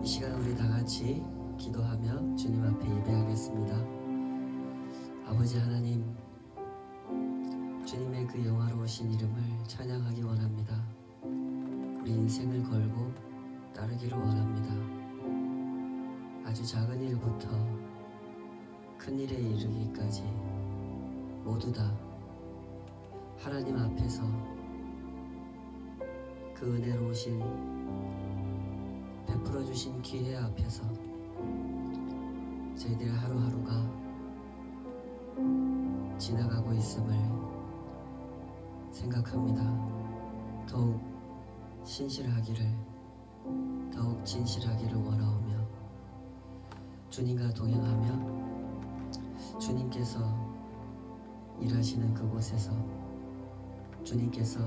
시간 우리 다 같이 기도하며 주님 앞에 예배하겠습니다. 아버지 하나님, 주님의 그 영화로우신 이름을 찬양하기 원합니다. 우리 인생을 걸고 따르기를 원합니다. 아주 작은 일부터 큰 일에 이르기까지 모두 다 하나님 앞에서 그 은혜로우신 베풀어 주신 기회 앞에서 저희들의 하루하루가 지나가고 있음을 생각합니다. 더욱 신실하기를, 더욱 진실하기를 원하오며 주님과 동행하며 주님께서 일하시는 그곳에서 주님께서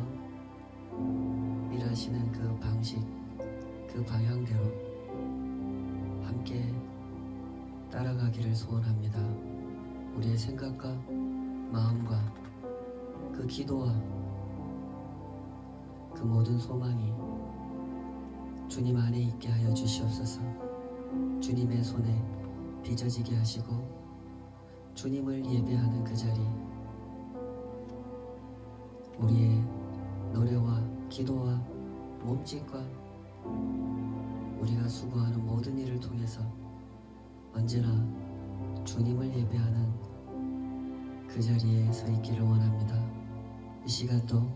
일하시는 그 방식, 그 방향대로 함께 따라가기를 소원합니다. 우리의 생각과 마음과 그 기도와 그 모든 소망이 주님 안에 있게 하여 주시옵소서. 주님의 손에 빚어지게 하시고 주님을 예배하는 그 자리, 우리의 노래와 기도와 몸짓과 우리가 수고하는 모든 일을 통해서 언제나 주님을 예배하는 그 자리에 서 있기를 원합니다. 이 시간도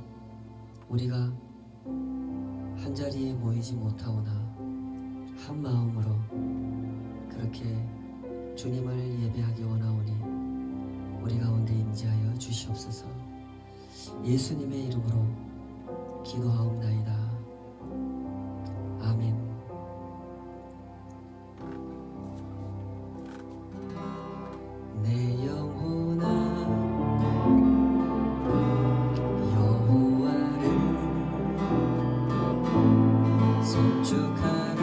우리가 한 자리에 모이지 못하오나 한 마음으로 그렇게 주님을 예배하기 원하오니 우리 가운데 임재하여 주시옵소서. 예수님의 이름으로 기도하옵나이다. 아멘. 내 영혼아 여호와를 송축하라.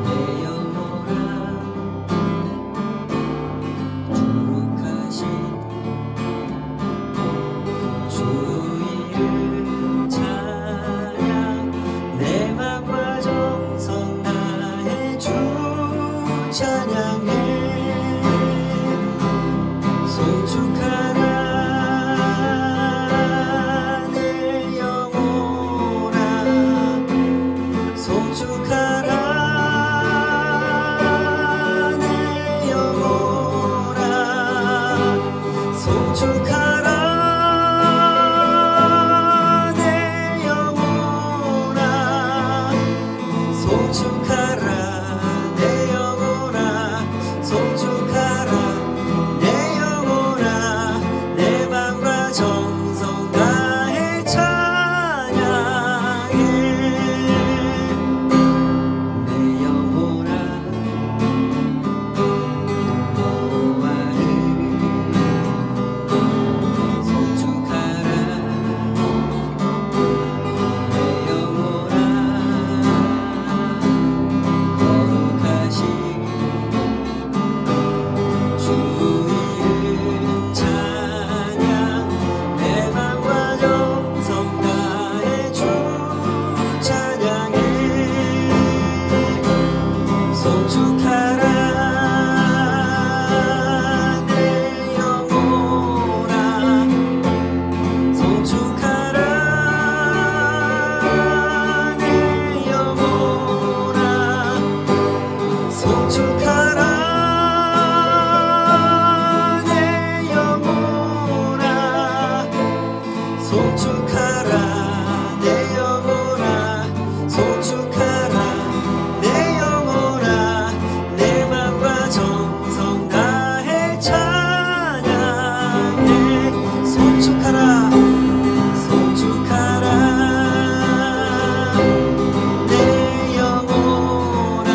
내 영혼아 주룩하신 주 이름 찬양. 내 맘과 정성 다해 주 찬양해. 송축하라 내 영혼아, 송축하라 내 영혼아, 송축하라 내 영혼아, 송축하라 내 영혼아, 송축하라 내 영혼아. 내 맘과 정성 다해 찬양해. 내 영혼아 여호와를 송축하라. 내 영혼아 거룩하신 주 이름 찬양. 내 맘과 정성 다해 주 찬양해. 송축하라 내 영혼아, 송축하라 내 영혼아, 송축하라 내 영혼아, 송축하라 내 영혼아, 송축하라 내 영혼아. 내 맘과 정성 다해 찬양해. 송축하라, 송축하라 내 영혼아,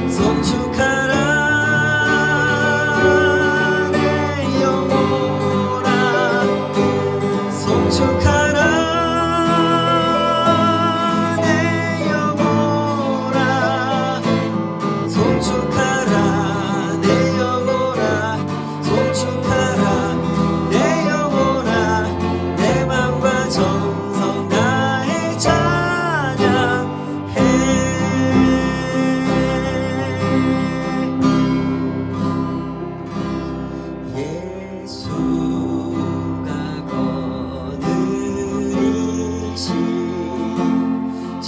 송축하라 내 영혼아, 송축하라 내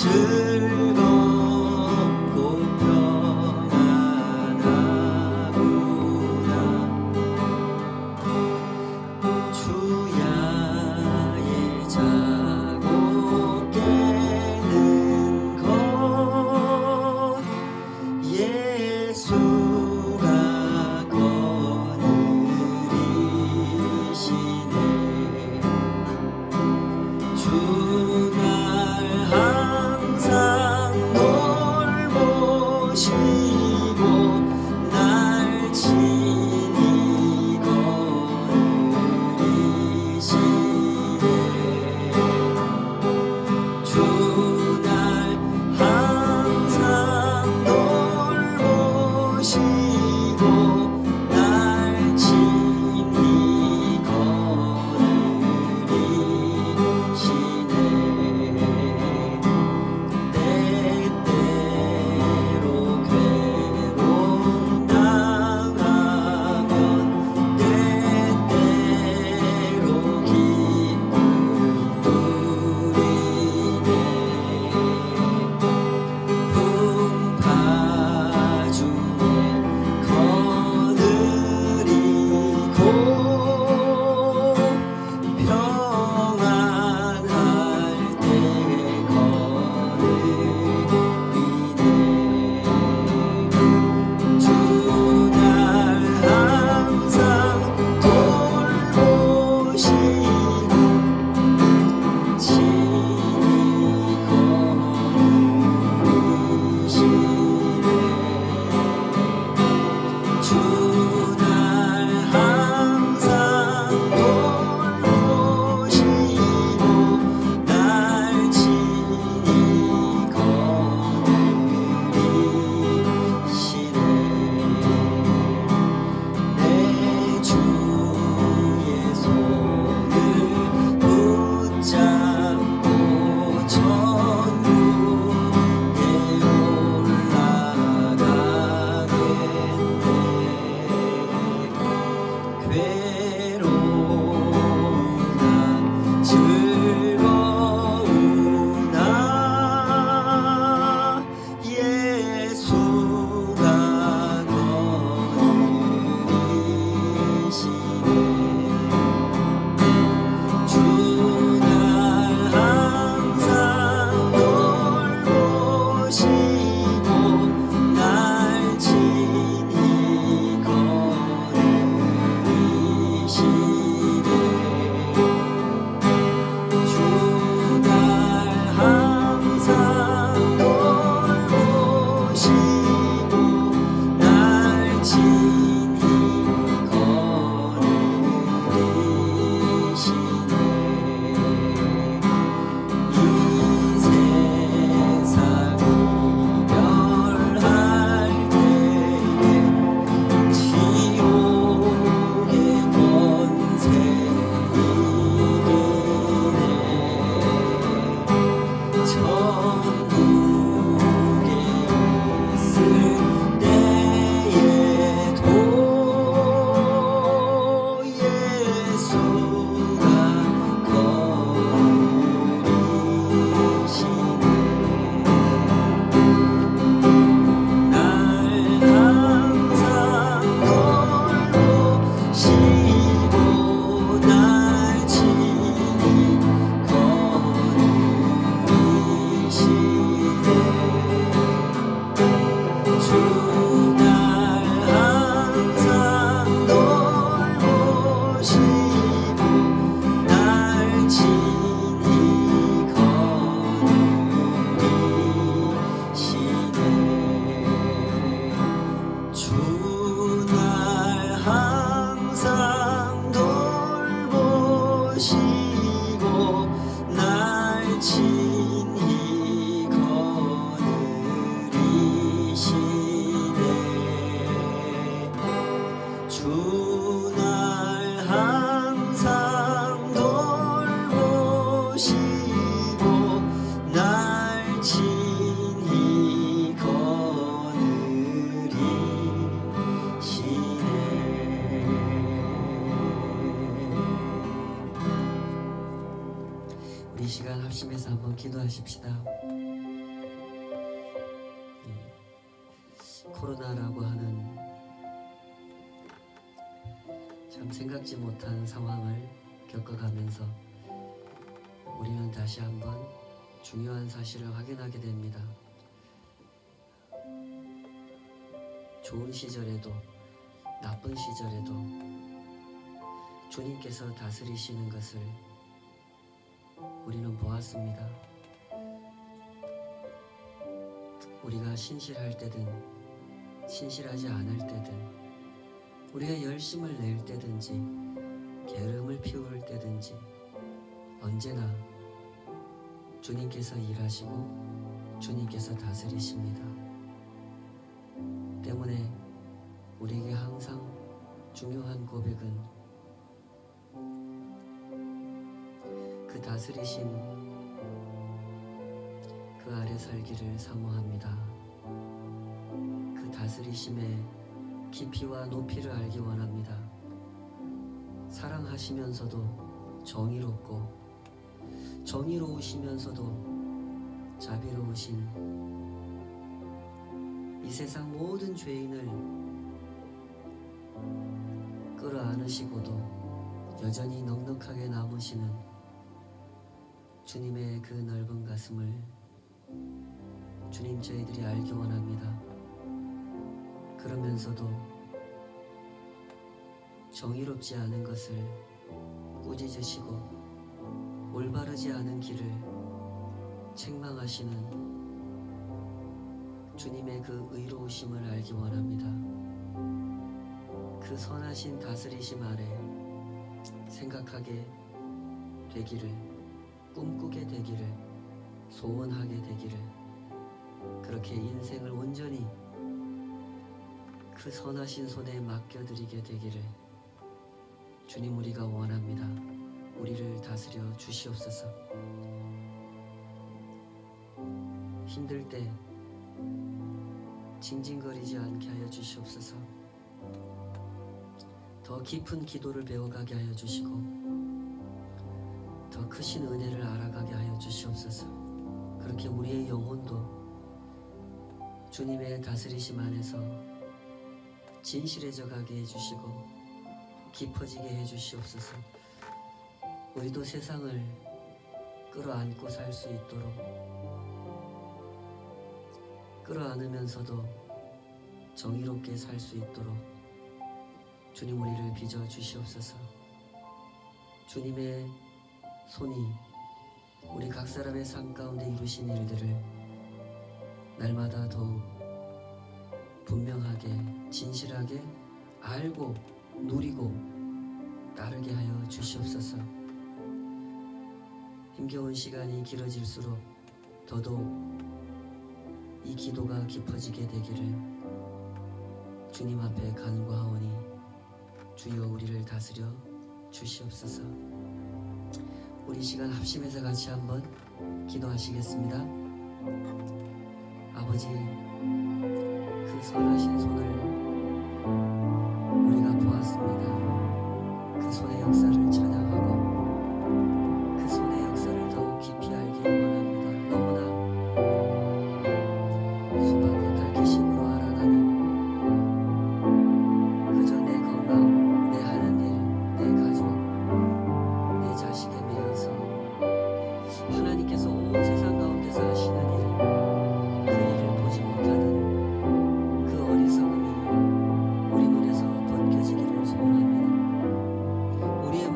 즐겁고 평안하구나. 주야의 자고 깨는 것 예수가 거느리시네. 주날 항상 돌보시고 날 친히 거느리시네. 주날 항상 돌보시고 날 친히 거느리시네. 때때로 괴로움 당하면 때때로 기쁨 누리네. 풍파 중에 거느리고 평안할 때 거느리네. 주날 항상 돌보시고 친히 거느리시네. 주날 항상 돌보시고 날 친히 거느리시네. 내 주의 손을 붙잡고 천국에 올라가겠네. 괴로우나 즐거우나 예수가 거느리시네. 주날 항상 돌보시고 날 친히 거느리시네. 주날 항상 돌보시고 날 친히 거느리시네. 이 세상 이별할 때에 지옥의 권세 이기네. 천국에 있을 때에도 예수가 거느리시네. 날 항상 돌보시고 날 친히 거느리시네. 주날 항상 돌보시고 날 친히 거느리시네. 주날 항상 돌보시고 날 친히 거느리시네. 주날 항상 돌보시고 날 친히 거느리시네. 우리 시간 합심해서 한번 기도하십시다. 코로나라고 하는 참 생각지 못한 상황을 겪어가면서 우리는 다시 한번 중요한 사실을 확인하게 됩니다. 좋은 시절에도 나쁜 시절에도 주님께서 다스리시는 것을 우리는 보았습니다. 우리가 신실할 때든 신실하지 않을 때든 우리가 열심을 낼 때든지 게으름을 피울 때든지 언제나 주님께서 일하시고 주님께서 다스리십니다. 때문에 우리에게 항상 중요한 고백은 그 다스리심 그 아래 살기를 사모합니다. 그 다스리심의 깊이와 높이를 알기 원합니다. 사랑하시면서도 정의로우시면서도 자비로우신 이 세상 모든 죄인을 끌어안으시고도 여전히 넉넉하게 남으시는 주님의 그 넓은 가슴을 주님 저희들이 알기 원합니다. 그러면서도 정의롭지 않은 것을 꾸짖으시고 올바르지 않은 길을 책망하시는 주님의 그 의로우심을 알기 원합니다. 그 선하신 다스리심 아래 생각하게 되기를, 꿈꾸게 되기를, 소원하게 되기를, 그렇게 인생을 온전히 그 선하신 손에 맡겨드리게 되기를 주님 우리가 원합니다. 우리를 다스려 주시옵소서. 힘들 때 징징거리지 않게 하여 주시옵소서. 더 깊은 기도를 배워가게 하여 주시고 더 크신 은혜를 알아가게 하여 주시옵소서. 그렇게 우리의 영혼도 주님의 다스리심 안에서 진실해져 가게 해주시고 깊어지게 해주시옵소서. 우리도 세상을 끌어안고 살 수 있도록, 끌어안으면서도 정의롭게 살 수 있도록 주님 우리를 빚어 주시옵소서. 주님의 손이 우리 각 사람의 삶 가운데 이루신 일들을 날마다 더욱 분명하게 진실하게 알고 누리고 따르게 하여 주시옵소서. 힘겨운 시간이 길어질수록 더더욱 이 기도가 깊어지게 되기를 주님 앞에 간구하오니 주여 우리를 다스려 주시옵소서. 우리 시간 합심해서 같이 한번 기도하시겠습니다. 아버지, 그 선하신 손을 우리가 보았습니다. 그 손의 역사를 찬양하고 그 손의 역사를 더욱 깊이 알기를 원합니다. 너무나 수박과 달기심으로 알아가는 그저 내 건강, 내 하는 일, 내 가족, 내 자식에 매여서 하나님께서 온 세상 가운데서 하시는 일, 그 일을 보지 못하는 그 어리석음이 우리 눈에서 벗겨지기를 소원합니다. 우리의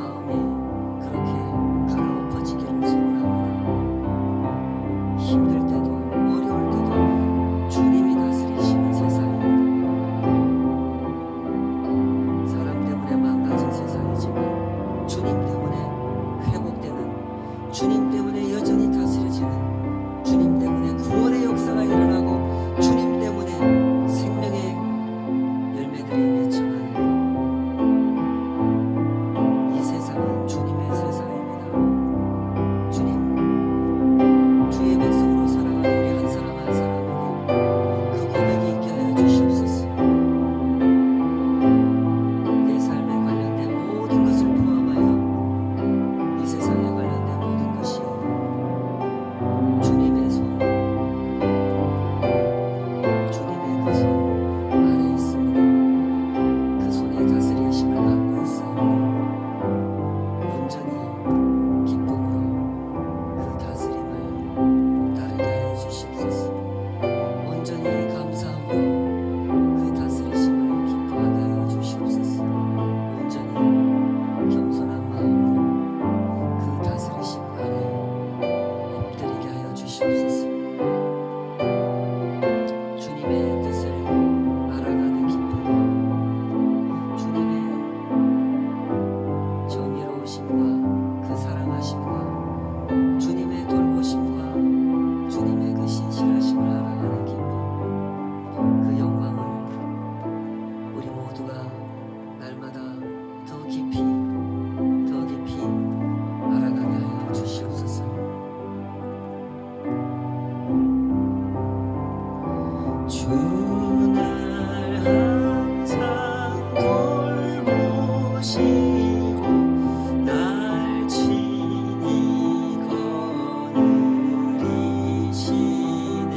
신실하심을 알아가는 기쁨, 그 영광을 우리 모두가 날마다 더 깊이 알아가게 하여 주시옵소서. 주는 항상 돌보시고 날 친히 거느리시네.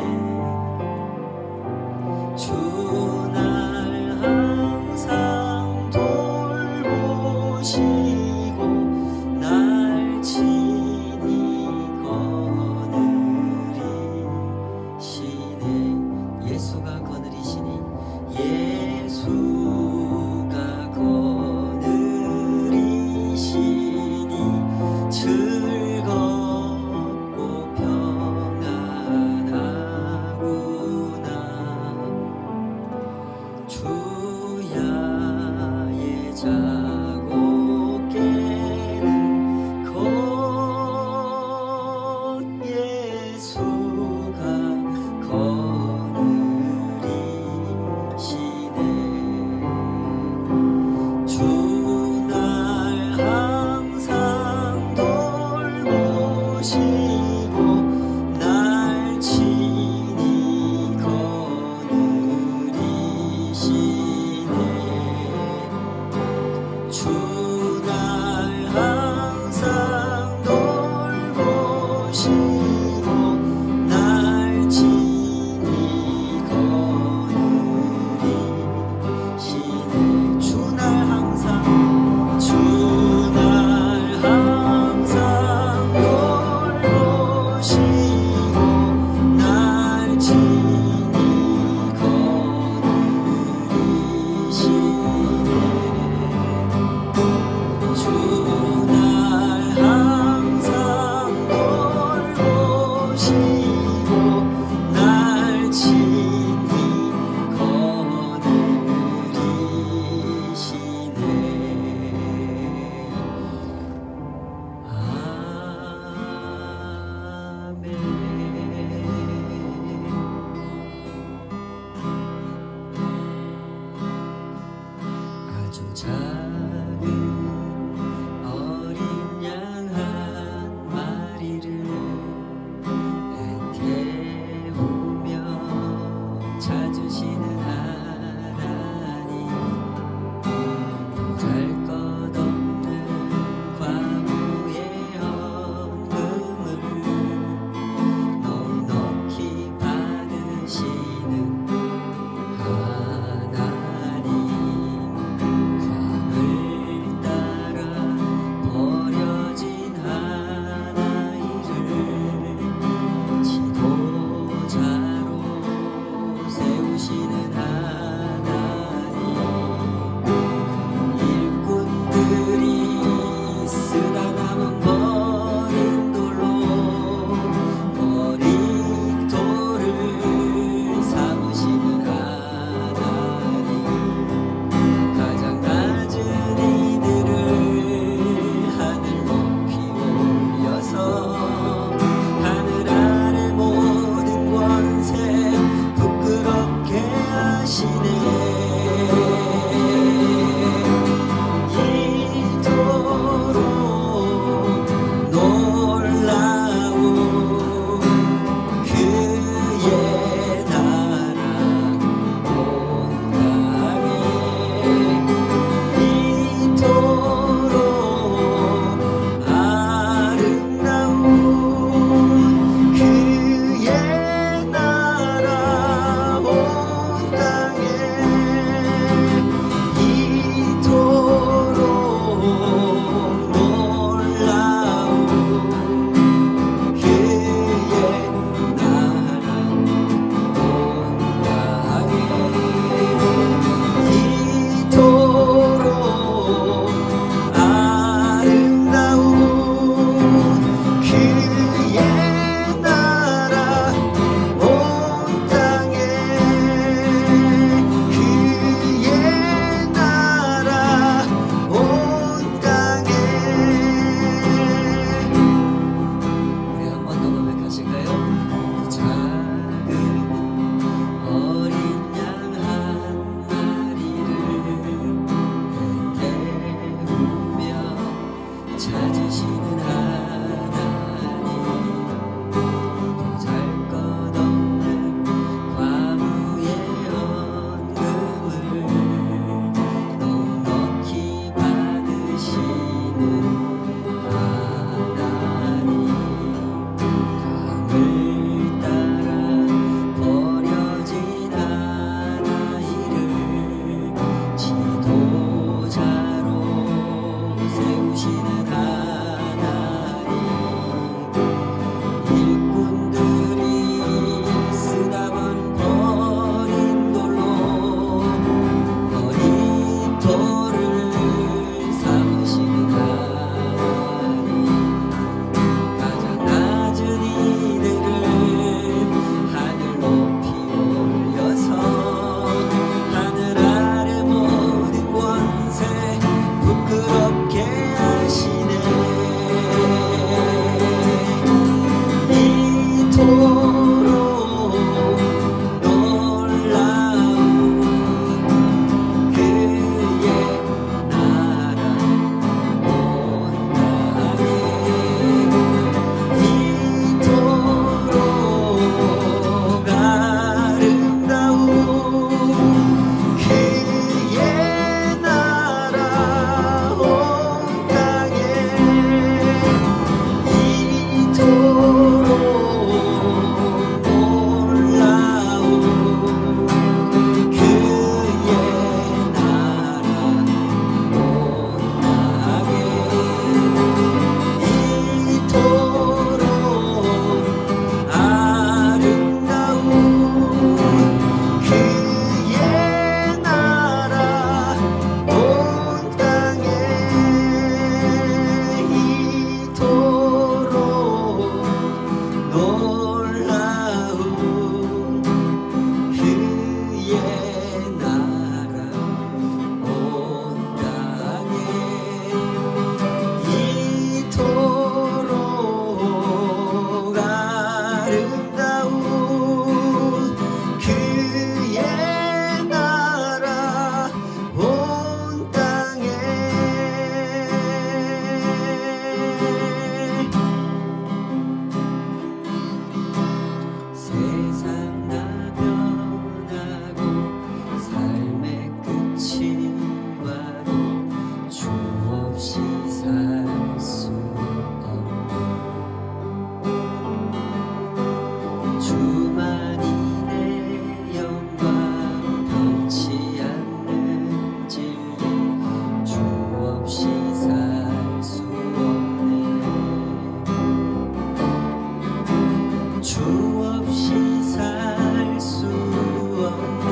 없이 살 수 없네.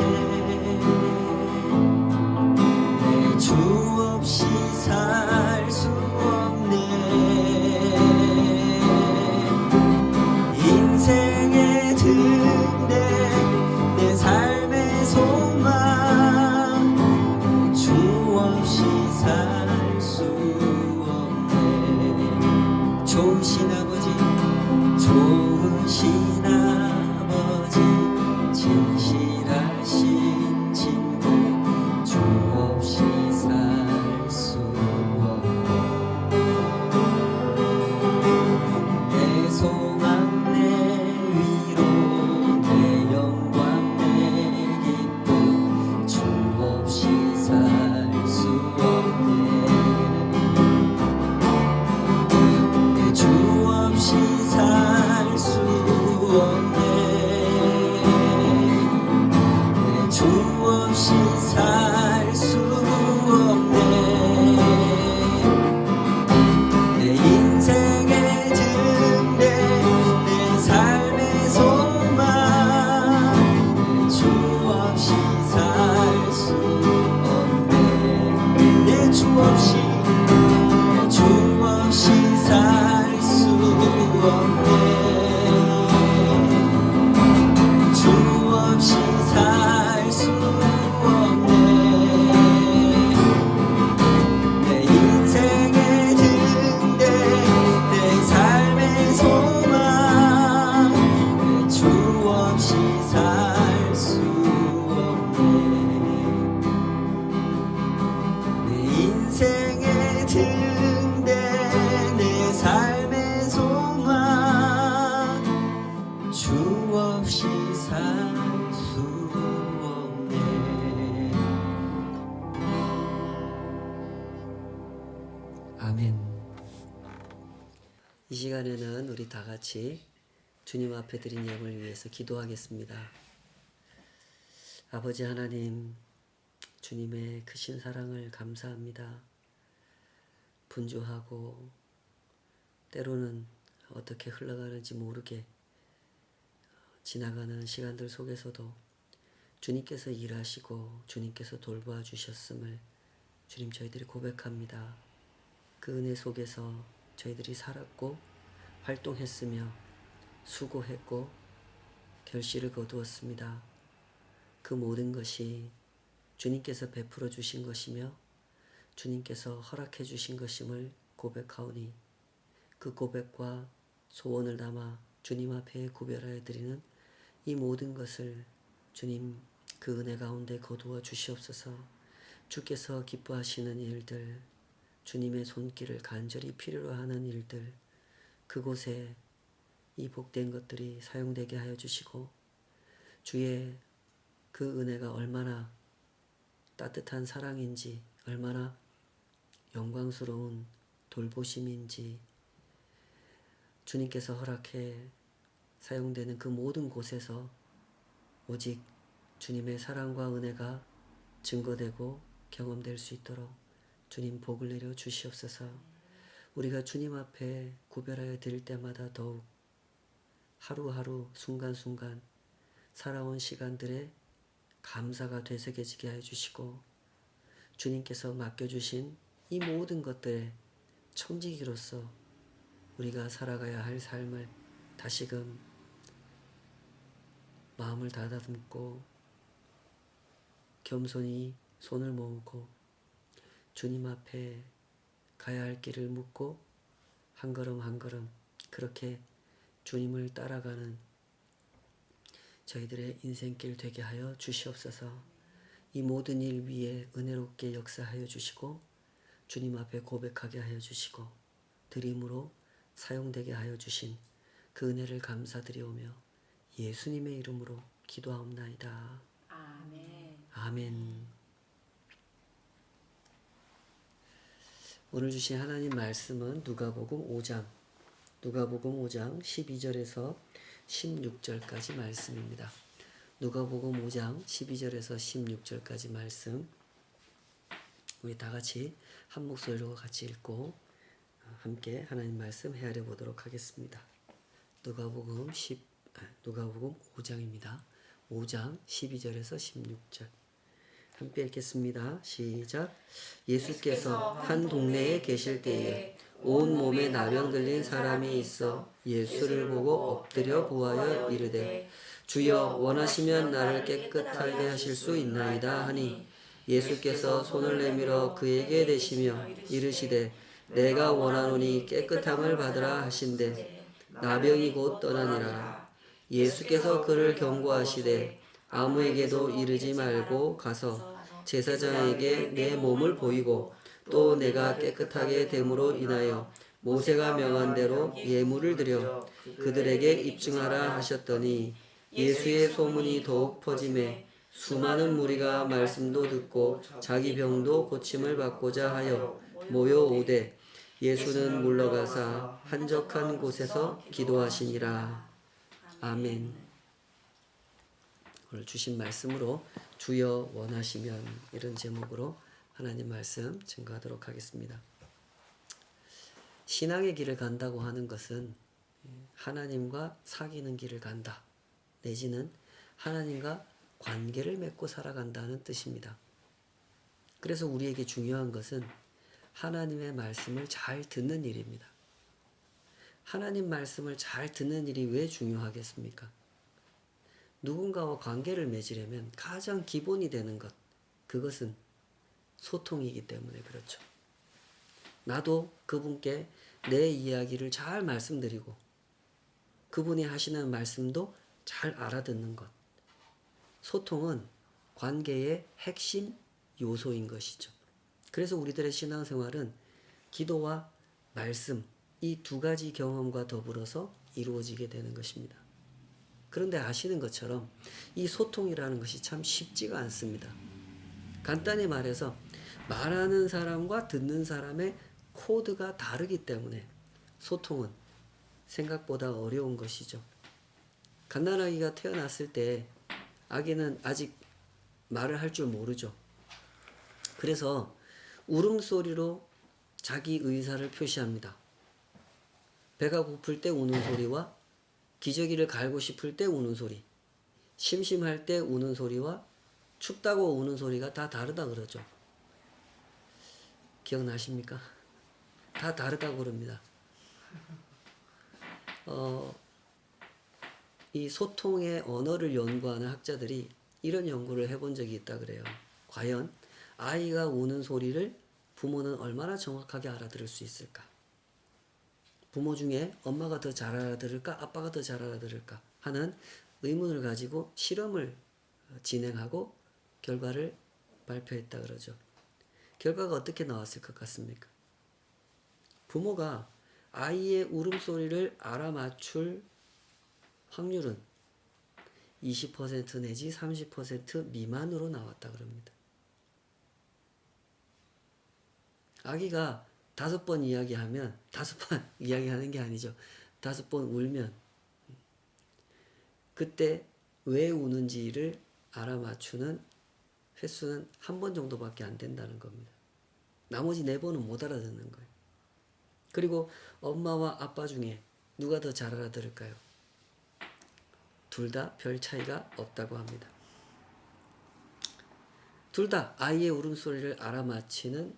내 주 없이 살 수 없네. 인생의 등대 내 삶의 소망 주 없이 살 수 없네. 좋으신 아버지 좋으신 아버지 진실하신 친구 주 없이 살 수 없네. 내 소망 내 위로 내 영광 내 기쁨 주 없이 살 수 없네. 내 주 없이 살 수 없네. 내 주 없이 살 수 없네. 내 인생의 등대 내 삶의 소망 내 주 없이 살 수 없네. 내 주 없이 내 주 없이 살 수 없네. 주 없이 살 수 없네. 내 인생의 등대 내 삶의 소망 내 주 없이 살 수 없네. 내 인생의 등대 내 삶의 소망 주 없이 살 수 없네. 아멘. 이 시간에는 우리 다 같이 주님 앞에 드린 예물을 위해서 기도하겠습니다. 아버지 하나님, 주님의 크신 사랑을 감사합니다. 분주하고 때로는 어떻게 흘러가는지 모르게 지나가는 시간들 속에서도 주님께서 일하시고 주님께서 돌보아 주셨음을 주님 저희들이 고백합니다. 그 은혜 속에서 저희들이 살았고 활동했으며 수고했고 결실을 거두었습니다. 그 모든 것이 주님께서 베풀어 주신 것이며 주님께서 허락해 주신 것임을 고백하오니 그 고백과 소원을 담아 주님 앞에 구별하여 드리는 이 모든 것을 주님 그 은혜 가운데 거두어 주시옵소서. 주께서 기뻐하시는 일들, 주님의 손길을 간절히 필요로 하는 일들, 그곳에 이 복된 것들이 사용되게 하여 주시고 주의 그 은혜가 얼마나 따뜻한 사랑인지 얼마나 영광스러운 돌보심인지 주님께서 허락해 사용되는 그 모든 곳에서 오직 주님의 사랑과 은혜가 증거되고 경험될 수 있도록 주님 복을 내려 주시옵소서. 우리가 주님 앞에 구별하여 드릴 때마다 더욱 하루하루 순간순간 살아온 시간들에 감사가 되새겨지게 하여 주시고 주님께서 맡겨주신 이 모든 것들의 청지기로서 우리가 살아가야 할 삶을 다시금 마음을 다듬고 겸손히 손을 모으고 주님 앞에 가야 할 길을 묻고 한 걸음 한 걸음 그렇게 주님을 따라가는 저희들의 인생길 되게 하여 주시옵소서. 이 모든 일 위에 은혜롭게 역사하여 주시고 주님 앞에 고백하게 하여 주시고 드림으로 사용되게 하여 주신 그 은혜를 감사드리오며 예수님의 이름으로 기도하옵나이다. 아멘. 아멘. 오늘 주신 하나님 말씀은 누가복음 5장 12절에서 16절까지 말씀입니다. 누가복음 5장 12절에서 16절까지 말씀 우리 다 같이 한 목소리로 같이 읽고 함께 하나님 말씀 헤아려 보도록 하겠습니다. 누가복음 누가복음 5장입니다. 5장 12절에서 16절. 함께 읽겠습니다. 시작. 예수께서 한 동네에 계실 때에 온 몸에 나병 들린 사람이 있어 예수를 보고 엎드려 구하여 이르되 주여 원하시면 나를 깨끗하게 하실 수 있나이다 하니 예수께서 손을 내밀어 그에게 대시며 이르시되 내가 원하노니 깨끗함을 받으라 하신대 나병이 곧 떠나니라. 예수께서 그를 경고하시되 아무에게도 이르지 말고 가서 제사장에게 내 몸을 보이고 또 내가 깨끗하게 됨으로 인하여 모세가 명한 대로 예물을 드려 그들에게 입증하라 하셨더니 예수의 소문이 더욱 퍼짐에 수많은 무리가 말씀도 듣고 자기 병도 고침을 받고자 하여 모여오되 예수는 물러가사 한적한 곳에서 기도하시니라. 아멘. 오늘 주신 말씀으로 주여 원하시면 이런 제목으로 하나님 말씀 증거하도록 하겠습니다. 신앙의 길을 간다고 하는 것은 하나님과 사귀는 길을 간다. 내지는 하나님과 관계를 맺고 살아간다는 뜻입니다. 그래서 우리에게 중요한 것은 하나님의 말씀을 잘 듣는 일입니다. 하나님 말씀을 잘 듣는 일이 왜 중요하겠습니까? 누군가와 관계를 맺으려면 가장 기본이 되는 것, 그것은 소통이기 때문에 그렇죠. 나도 그분께 내 이야기를 잘 말씀드리고 그분이 하시는 말씀도 잘 알아듣는 것. 소통은 관계의 핵심 요소인 것이죠. 그래서 우리들의 신앙생활은 기도와 말씀, 이 두 가지 경험과 더불어서 이루어지게 되는 것입니다. 그런데 아시는 것처럼 이 소통이라는 것이 참 쉽지가 않습니다. 간단히 말해서 말하는 사람과 듣는 사람의 코드가 다르기 때문에 소통은 생각보다 어려운 것이죠. 갓난아기가 태어났을 때 아기는 아직 말을 할 줄 모르죠. 그래서 울음소리로 자기 의사를 표시합니다. 배가 고플 때 우는 소리와 기저귀를 갈고 싶을 때 우는 소리, 심심할 때 우는 소리와 춥다고 우는 소리가 다 다르다 그러죠. 기억나십니까? 다 다르다고 그럽니다. 이 소통의 언어를 연구하는 학자들이 이런 연구를 해본 적이 있다 그래요. 과연 아이가 우는 소리를 부모는 얼마나 정확하게 알아들을 수 있을까? 부모 중에 엄마가 더 잘 알아들을까? 아빠가 더 잘 알아들을까? 하는 의문을 가지고 실험을 진행하고 결과를 발표했다 그러죠. 결과가 어떻게 나왔을 것 같습니까? 부모가 아이의 울음소리를 알아맞출 확률은 20% 내지 30% 미만으로 나왔다 그럽니다. 아기가 5번 이야기하면 5번 이야기하는 게 아니죠. 5번 울면 그때 왜 우는지를 알아맞추는 횟수는 1번 정도밖에 안 된다는 겁니다. 나머지 4번은 못 알아듣는 거예요. 그리고 엄마와 아빠 중에 누가 더 잘 알아들을까요? 둘 다 별 차이가 없다고 합니다. 둘 다 아이의 울음소리를 알아맞히는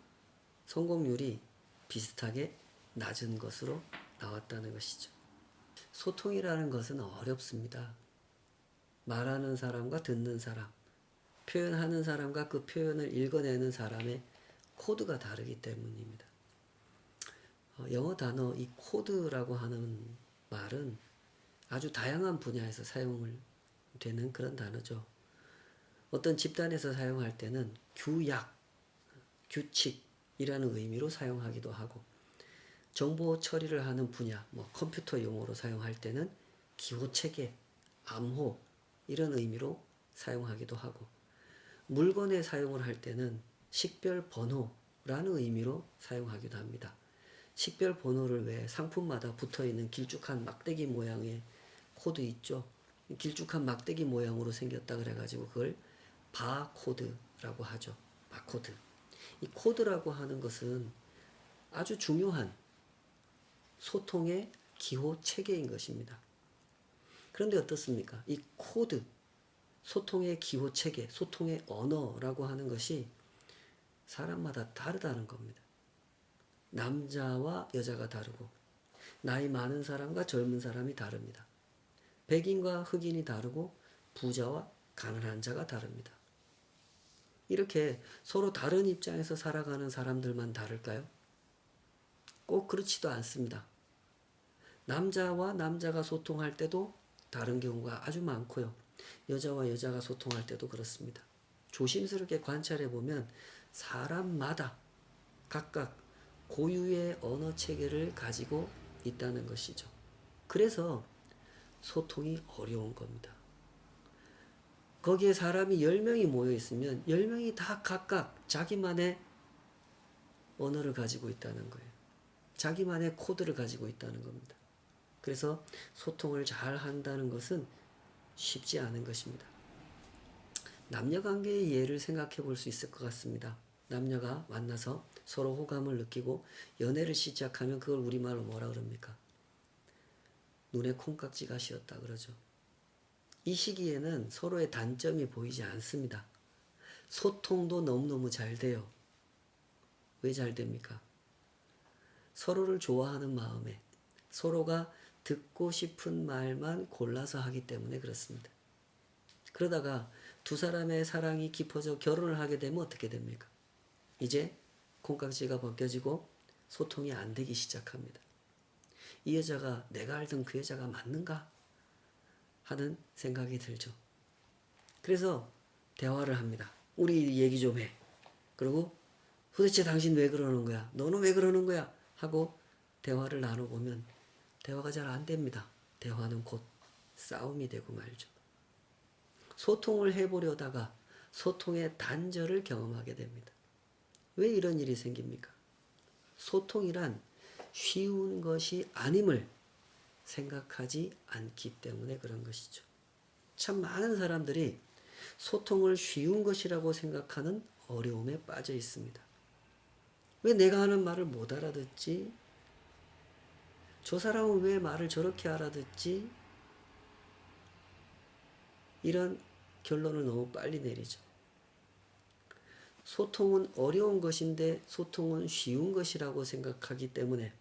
성공률이 비슷하게 낮은 것으로 나왔다는 것이죠. 소통이라는 것은 어렵습니다. 말하는 사람과 듣는 사람, 표현하는 사람과 그 표현을 읽어내는 사람의 코드가 다르기 때문입니다. 영어 단어 이 코드라고 하는 말은 아주 다양한 분야에서 사용을 되는 그런 단어죠. 어떤 집단에서 사용할 때는 규약, 규칙이라는 의미로 사용하기도 하고 정보 처리를 하는 분야, 컴퓨터 용어로 사용할 때는 기호체계, 암호 이런 의미로 사용하기도 하고 물건에 사용을 할 때는 식별번호라는 의미로 사용하기도 합니다. 식별번호를 왜 상품마다 붙어있는 길쭉한 막대기 모양의 코드 있죠. 길쭉한 막대기 모양으로 생겼다 그래가지고 그걸 바코드라고 하죠. 바코드. 이 코드라고 하는 것은 아주 중요한 소통의 기호 체계인 것입니다. 그런데 어떻습니까? 이 코드, 소통의 기호 체계, 소통의 언어라고 하는 것이 사람마다 다르다는 겁니다. 남자와 여자가 다르고 나이 많은 사람과 젊은 사람이 다릅니다. 백인과 흑인이 다르고 부자와 가난한 자가 다릅니다. 이렇게 서로 다른 입장에서 살아가는 사람들만 다를까요? 꼭 그렇지도 않습니다. 남자와 남자가 소통할 때도 다른 경우가 아주 많고요. 여자와 여자가 소통할 때도 그렇습니다. 조심스럽게 관찰해 보면 사람마다 각각 고유의 언어 체계를 가지고 있다는 것이죠. 그래서 소통이 어려운 겁니다. 거기에 사람이 10명이 모여 있으면 10명이 다 각각 자기만의 언어를 가지고 있다는 거예요. 자기만의 코드를 가지고 있다는 겁니다. 그래서 소통을 잘 한다는 것은 쉽지 않은 것입니다. 남녀관계의 예를 생각해 볼 수 있을 것 같습니다. 남녀가 만나서 서로 호감을 느끼고 연애를 시작하면 그걸 우리말로 뭐라 그럽니까? 눈에 콩깍지가 씌었다 그러죠. 이 시기에는 서로의 단점이 보이지 않습니다. 소통도 너무너무 잘 돼요. 왜 잘 됩니까? 서로를 좋아하는 마음에 서로가 듣고 싶은 말만 골라서 하기 때문에 그렇습니다. 그러다가 두 사람의 사랑이 깊어져 결혼을 하게 되면 어떻게 됩니까? 이제 콩깍지가 벗겨지고 소통이 안 되기 시작합니다. 이 여자가 내가 알던 그 여자가 맞는가? 하는 생각이 들죠. 그래서 대화를 합니다. 우리 얘기 좀 해. 그리고 도대체 당신 왜 그러는 거야? 너는 왜 그러는 거야? 하고 대화를 나눠보면 대화가 잘 안 됩니다. 대화는 곧 싸움이 되고 말죠. 소통을 해보려다가 소통의 단절을 경험하게 됩니다. 왜 이런 일이 생깁니까? 소통이란 쉬운 것이 아님을 생각하지 않기 때문에 그런 것이죠. 참 많은 사람들이 소통을 쉬운 것이라고 생각하는 어려움에 빠져 있습니다. 왜 내가 하는 말을 못 알아듣지? 저 사람은 왜 말을 저렇게 알아듣지? 이런 결론을 너무 빨리 내리죠. 소통은 어려운 것인데 소통은 쉬운 것이라고 생각하기 때문에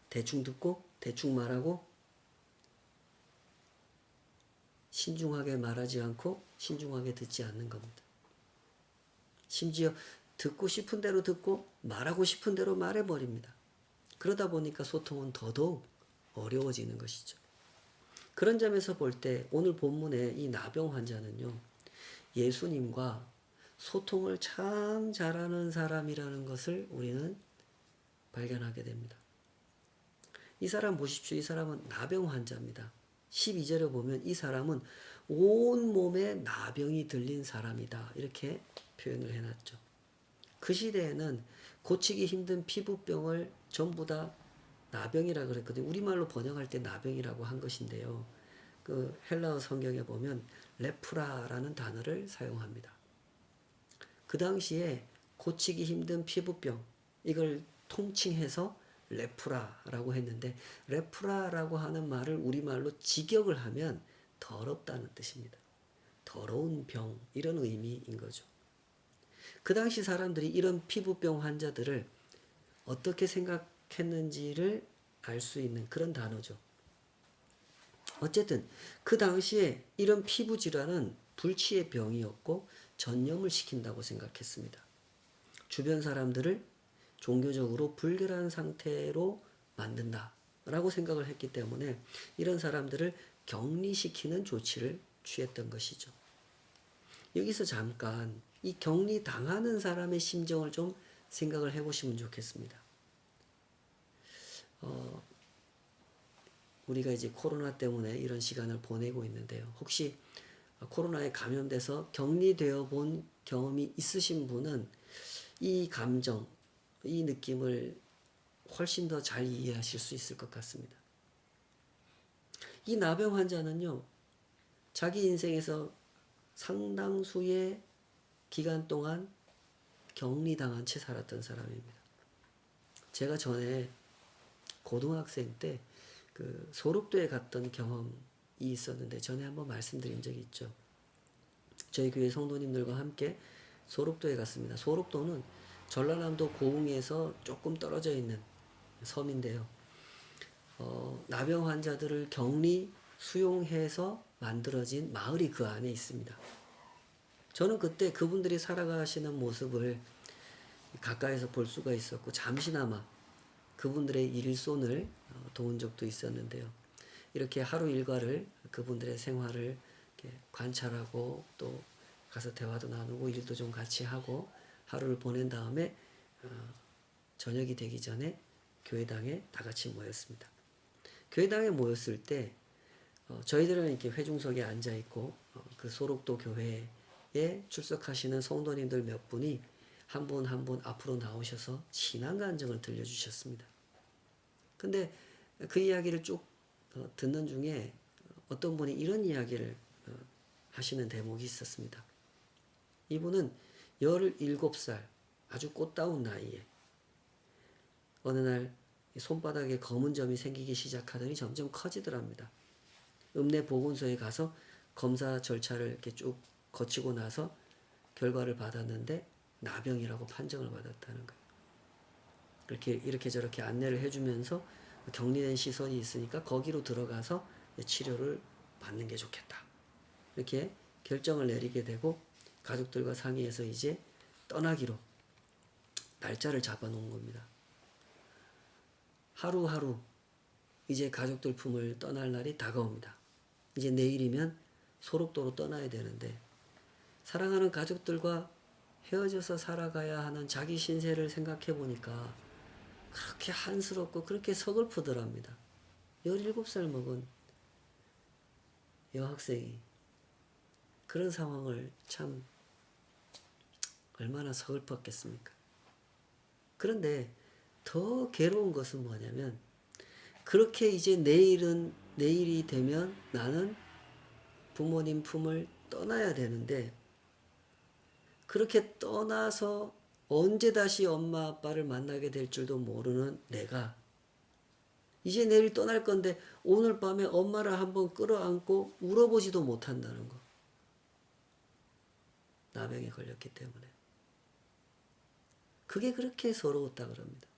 대충 듣고 대충 말하고 신중하게 말하지 않고 신중하게 듣지 않는 겁니다. 심지어 듣고 싶은 대로 듣고 말하고 싶은 대로 말해버립니다. 그러다 보니까 소통은 더더욱 어려워지는 것이죠. 그런 점에서 볼 때 오늘 본문의 이 나병 환자는요, 예수님과 소통을 참 잘하는 사람이라는 것을 우리는 발견하게 됩니다. 이 사람 보십시오. 이 사람은 나병 환자입니다. 12절에 보면 이 사람은 온 몸에 나병이 들린 사람이다. 이렇게 표현을 해놨죠. 그 시대에는 고치기 힘든 피부병을 전부 다 나병이라 그랬거든요. 우리말로 번역할 때 나병이라고 한 것인데요. 그 헬라어 성경에 보면 레프라라는 단어를 사용합니다. 그 당시에 고치기 힘든 피부병, 이걸 통칭해서 레프라라고 했는데, 레프라라고 하는 말을 우리말로 직역을 하면 더럽다는 뜻입니다. 더러운 병, 이런 의미인 거죠. 그 당시 사람들이 이런 피부병 환자들을 어떻게 생각했는지를 알 수 있는 그런 단어죠. 어쨌든 그 당시에 이런 피부 질환은 불치의 병이었고 전염을 시킨다고 생각했습니다. 주변 사람들을 종교적으로 불결한 상태로 만든다라고 생각을 했기 때문에 이런 사람들을 격리시키는 조치를 취했던 것이죠. 여기서 잠깐 이 격리 당하는 사람의 심정을 좀 생각을 해보시면 좋겠습니다. 우리가 이제 코로나 때문에 이런 시간을 보내고 있는데요. 혹시 코로나에 감염돼서 격리되어 본 경험이 있으신 분은 이 감정, 이 느낌을 훨씬 더 잘 이해하실 수 있을 것 같습니다. 이 나병 환자는요, 자기 인생에서 상당수의 기간 동안 격리당한 채 살았던 사람입니다. 제가 전에 고등학생 때 그 소록도에 갔던 경험 있었는데 전에 한번 말씀드린 적이 있죠. 저희 교회 성도님들과 함께 소록도에 갔습니다. 소록도는 전라남도 고흥에서 조금 떨어져 있는 섬인데요. 나병 환자들을 격리 수용해서 만들어진 마을이 그 안에 있습니다. 저는 그때 그분들이 살아가시는 모습을 가까이서 볼 수가 있었고 잠시나마 그분들의 일손을 도운 적도 있었는데요. 이렇게 하루 일과를 그분들의 생활을 이렇게 관찰하고 또 가서 대화도 나누고 일도 좀 같이 하고 하루를 보낸 다음에 저녁이 되기 전에 교회당에 다 같이 모였습니다. 교회당에 모였을 때 저희들은 이렇게 회중석에 앉아 있고 그 소록도 교회에 출석하시는 성도님들 몇 분이 한 분 한 분 앞으로 나오셔서 신앙 간증을 들려주셨습니다. 근데 그 이야기를 쭉 듣는 중에 어떤 분이 이런 이야기를 하시는 대목이 있었습니다. 이분은 17살 아주 꽃다운 나이에 어느 날 손바닥에 검은 점이 생기기 시작하더니 점점 커지더랍니다. 읍내 보건소에 가서 검사 절차를 이렇게 쭉 거치고 나서 결과를 받았는데 나병이라고 판정을 받았다는 거예요. 이렇게 저렇게 안내를 해주면서 격리된 시설이 있으니까 거기로 들어가서 치료를 받는 게 좋겠다. 이렇게 결정을 내리게 되고 가족들과 상의해서 이제 떠나기로 날짜를 잡아놓은 겁니다. 하루하루 이제 가족들 품을 떠날 날이 다가옵니다. 이제 내일이면 소록도로 떠나야 되는데 사랑하는 가족들과 헤어져서 살아가야 하는 자기 신세를 생각해 보니까 그렇게 한스럽고 그렇게 서글프더랍니다. 17살 먹은 여학생이 그런 상황을 참 얼마나 서글펐겠습니까? 그런데 더 괴로운 것은 뭐냐면 그렇게 이제 내일이 되면 나는 부모님 품을 떠나야 되는데 그렇게 떠나서 언제 다시 엄마 아빠를 만나게 될 줄도 모르는 내가 이제 내일 떠날 건데 오늘 밤에 엄마를 한번 끌어안고 울어보지도 못한다는 거. 나병에 걸렸기 때문에. 그게 그렇게 서러웠다 그럽니다.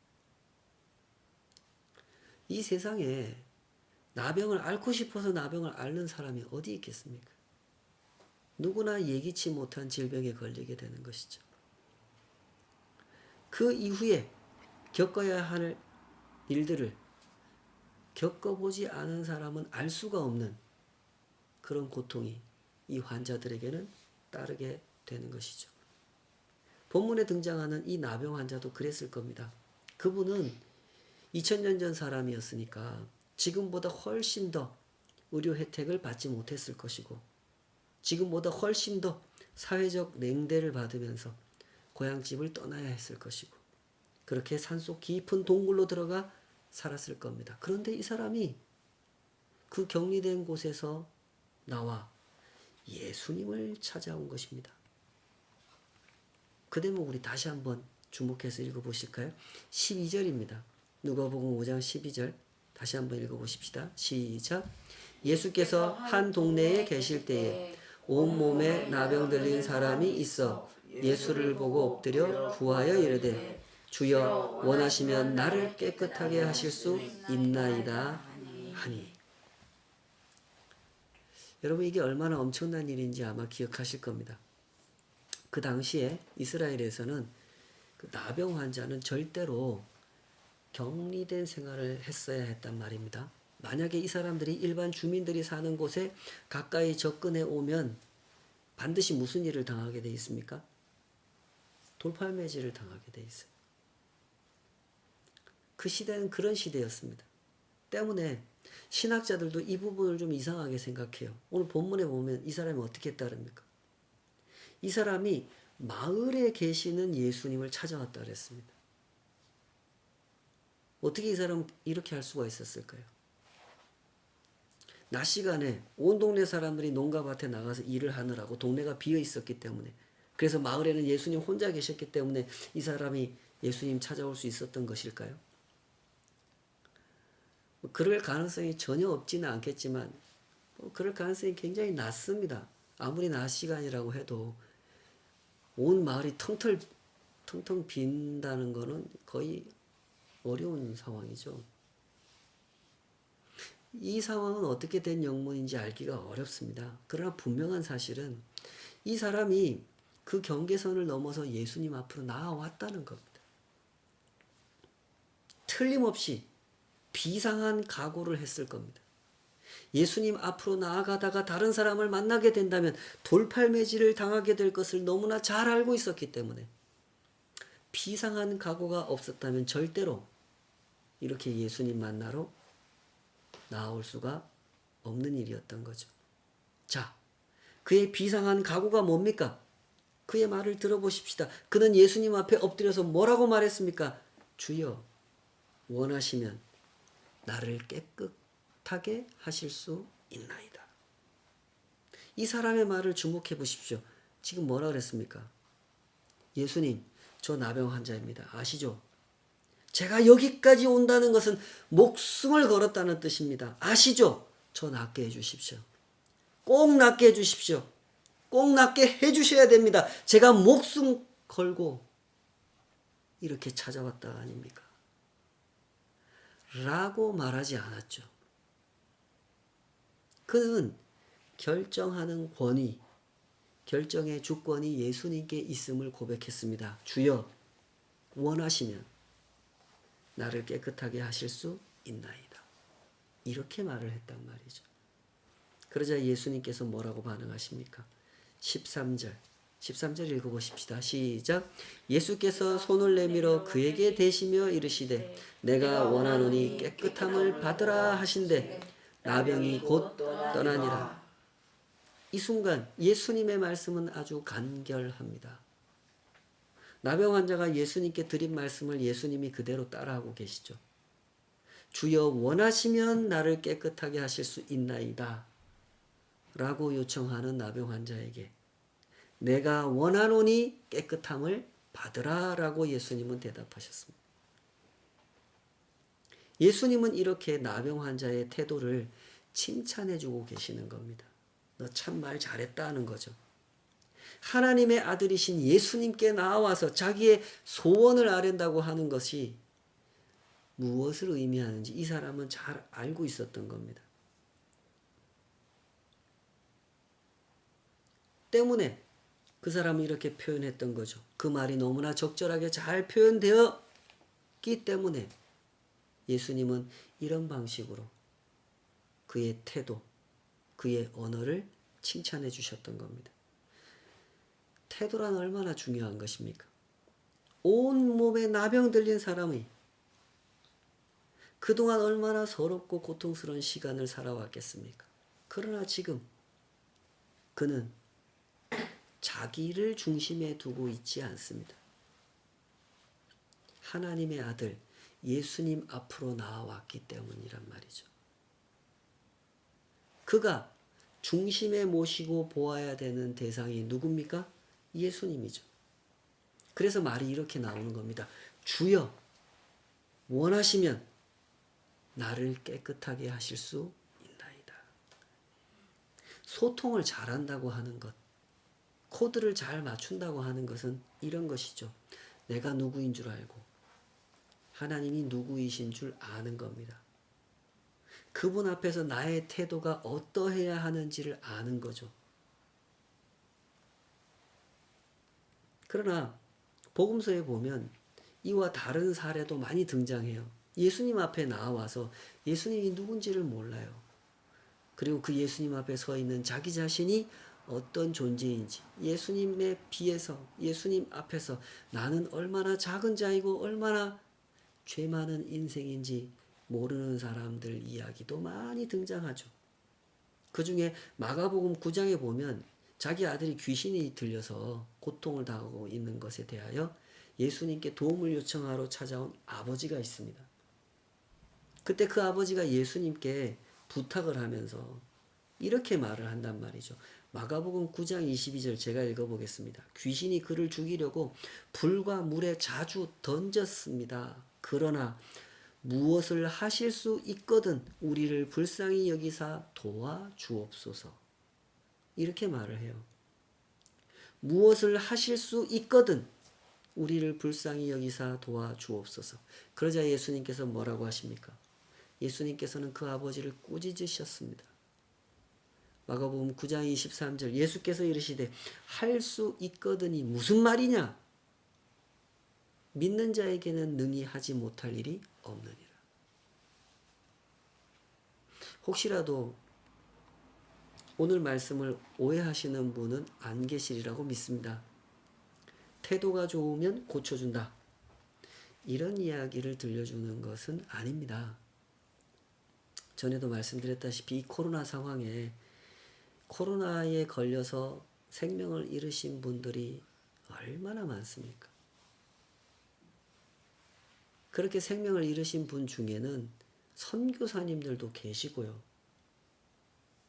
이 세상에 나병을 앓고 싶어서 나병을 앓는 사람이 어디 있겠습니까? 누구나 예기치 못한 질병에 걸리게 되는 것이죠. 그 이후에 겪어야 할 일들을 겪어보지 않은 사람은 알 수가 없는 그런 고통이 이 환자들에게는 따르게 되는 것이죠. 본문에 등장하는 이 나병 환자도 그랬을 겁니다. 그분은 2000년 전 사람이었으니까 지금보다 훨씬 더 의료 혜택을 받지 못했을 것이고 지금보다 훨씬 더 사회적 냉대를 받으면서 고향집을 떠나야 했을 것이고 그렇게 산속 깊은 동굴로 들어가 살았을 겁니다. 그런데 이 사람이 그 격리된 곳에서 나와 예수님을 찾아온 것입니다. 그 대목 우리 다시 한번 주목해서 읽어보실까요? 12절입니다. 누가복음 5장 12절 다시 한번 읽어보십시다. 시작. 예수께서 한 동네에 계실 때에 온몸에 나병 들린 사람이 있어 예수를 보고 엎드려 구하여 이르되 주여 원하시면 나를 깨끗하게 하실 수 있나이다 하니. 여러분 이게 얼마나 엄청난 일인지 아마 기억하실 겁니다. 그 당시에 이스라엘에서는 그 나병 환자는 절대로 격리된 생활을 했어야 했단 말입니다. 만약에 이 사람들이 일반 주민들이 사는 곳에 가까이 접근해 오면 반드시 무슨 일을 당하게 돼 있습니까? 돌팔매질을 당하게 돼 있어요. 그 시대는 그런 시대였습니다. 때문에 신학자들도 이 부분을 좀 이상하게 생각해요. 오늘 본문에 보면 이 사람이 어떻게 따릅니까? 이 사람이 마을에 계시는 예수님을 찾아왔다 그랬습니다. 어떻게 이 사람은 이렇게 할 수가 있었을까요? 낮 시간에 온 동네 사람들이 농가 밭에 나가서 일을 하느라고 동네가 비어 있었기 때문에 그래서 마을에는 예수님 혼자 계셨기 때문에 이 사람이 예수님 찾아올 수 있었던 것일까요? 그럴 가능성이 전혀 없지는 않겠지만 그럴 가능성이 굉장히 낮습니다. 아무리 낮 시간이라고 해도 온 마을이 텅텅 빈다는 거는 거의 어려운 상황이죠. 이 상황은 어떻게 된 영문인지 알기가 어렵습니다. 그러나 분명한 사실은 이 사람이 그 경계선을 넘어서 예수님 앞으로 나아왔다는 겁니다. 틀림없이 비상한 각오를 했을 겁니다. 예수님 앞으로 나아가다가 다른 사람을 만나게 된다면 돌팔매질을 당하게 될 것을 너무나 잘 알고 있었기 때문에 비상한 각오가 없었다면 절대로 이렇게 예수님 만나러 나올 수가 없는 일이었던 거죠. 자, 그의 비상한 각오가 뭡니까? 그의 말을 들어보십시다. 그는 예수님 앞에 엎드려서 뭐라고 말했습니까? 주여, 원하시면 나를 깨끗하게 하실 수 있나이다. 이 사람의 말을 주목해 보십시오. 지금 뭐라 그랬습니까? 예수님, 저 나병 환자입니다. 아시죠? 제가 여기까지 온다는 것은 목숨을 걸었다는 뜻입니다. 아시죠? 저 낫게 해주십시오. 꼭 낫게 해주십시오. 꼭 낫게 해주셔야 됩니다. 제가 목숨 걸고 이렇게 찾아왔다 아닙니까? 라고 말하지 않았죠. 그는 결정하는 권위, 결정의 주권이 예수님께 있음을 고백했습니다. 주여, 원하시면 나를 깨끗하게 하실 수 있나이다. 이렇게 말을 했단 말이죠. 그러자 예수님께서 뭐라고 반응하십니까? 13절 읽어보십시다. 시작. 예수께서 손을 내밀어 그에게 대시며 이르시되 내가 원하노니 깨끗함을 받으라 하신대 나병이 곧 떠나니라. 이 순간 예수님의 말씀은 아주 간결합니다. 나병 환자가 예수님께 드린 말씀을 예수님이 그대로 따라하고 계시죠. 주여 원하시면 나를 깨끗하게 하실 수 있나이다 라고 요청하는 나병 환자에게 내가 원하노니 깨끗함을 받으라 라고 예수님은 대답하셨습니다. 예수님은 이렇게 나병 환자의 태도를 칭찬해주고 계시는 겁니다. 너 참 말 잘했다는 거죠. 하나님의 아들이신 예수님께 나와서 자기의 소원을 아랜다고 하는 것이 무엇을 의미하는지 이 사람은 잘 알고 있었던 겁니다. 때문에 그 사람은 이렇게 표현했던 거죠. 그 말이 너무나 적절하게 잘 표현되었기 때문에 예수님은 이런 방식으로 그의 태도, 그의 언어를 칭찬해 주셨던 겁니다. 태도란 얼마나 중요한 것입니까? 온 몸에 나병 들린 사람이 그동안 얼마나 서럽고 고통스러운 시간을 살아왔겠습니까? 그러나 지금 그는 자기를 중심에 두고 있지 않습니다. 하나님의 아들 예수님 앞으로 나와왔기 때문이란 말이죠. 그가 중심에 모시고 보아야 되는 대상이 누굽니까? 예수님이죠. 그래서 말이 이렇게 나오는 겁니다. 주여, 원하시면 나를 깨끗하게 하실 수 있나이다. 소통을 잘한다고 하는 것, 코드를 잘 맞춘다고 하는 것은 이런 것이죠. 내가 누구인 줄 알고 하나님이 누구이신 줄 아는 겁니다. 그분 앞에서 나의 태도가 어떠해야 하는지를 아는 거죠. 그러나 복음서에 보면 이와 다른 사례도 많이 등장해요. 예수님 앞에 나와서 예수님이 누군지를 몰라요. 그리고 그 예수님 앞에 서 있는 자기 자신이 어떤 존재인지 예수님에 비해서 예수님 앞에서 나는 얼마나 작은 자이고 얼마나 죄 많은 인생인지 모르는 사람들 이야기도 많이 등장하죠. 그 중에 마가복음 9장에 보면 자기 아들이 귀신이 들려서 고통을 당하고 있는 것에 대하여 예수님께 도움을 요청하러 찾아온 아버지가 있습니다. 그때 그 아버지가 예수님께 부탁을 하면서 이렇게 말을 한단 말이죠. 마가복음 9장 22절 제가 읽어보겠습니다. 귀신이 그를 죽이려고 불과 물에 자주 던졌습니다. 그러나 무엇을 하실 수 있거든 우리를 불쌍히 여기사 도와주옵소서. 이렇게 말을 해요. 무엇을 하실 수 있거든 우리를 불쌍히 여기사 도와주옵소서. 그러자 예수님께서 뭐라고 하십니까? 예수님께서는 그 아버지를 꾸짖으셨습니다. 마가복음 9장 23절 예수께서 이르시되 할 수 있거든이 무슨 말이냐? 믿는 자에게는 능히 하지 못할 일이 없느니라. 혹시라도 오늘 말씀을 오해하시는 분은 안 계시리라고 믿습니다. 태도가 좋으면 고쳐준다. 이런 이야기를 들려주는 것은 아닙니다. 전에도 말씀드렸다시피 이 코로나 상황에 코로나에 걸려서 생명을 잃으신 분들이 얼마나 많습니까? 그렇게 생명을 잃으신 분 중에는 선교사님들도 계시고요.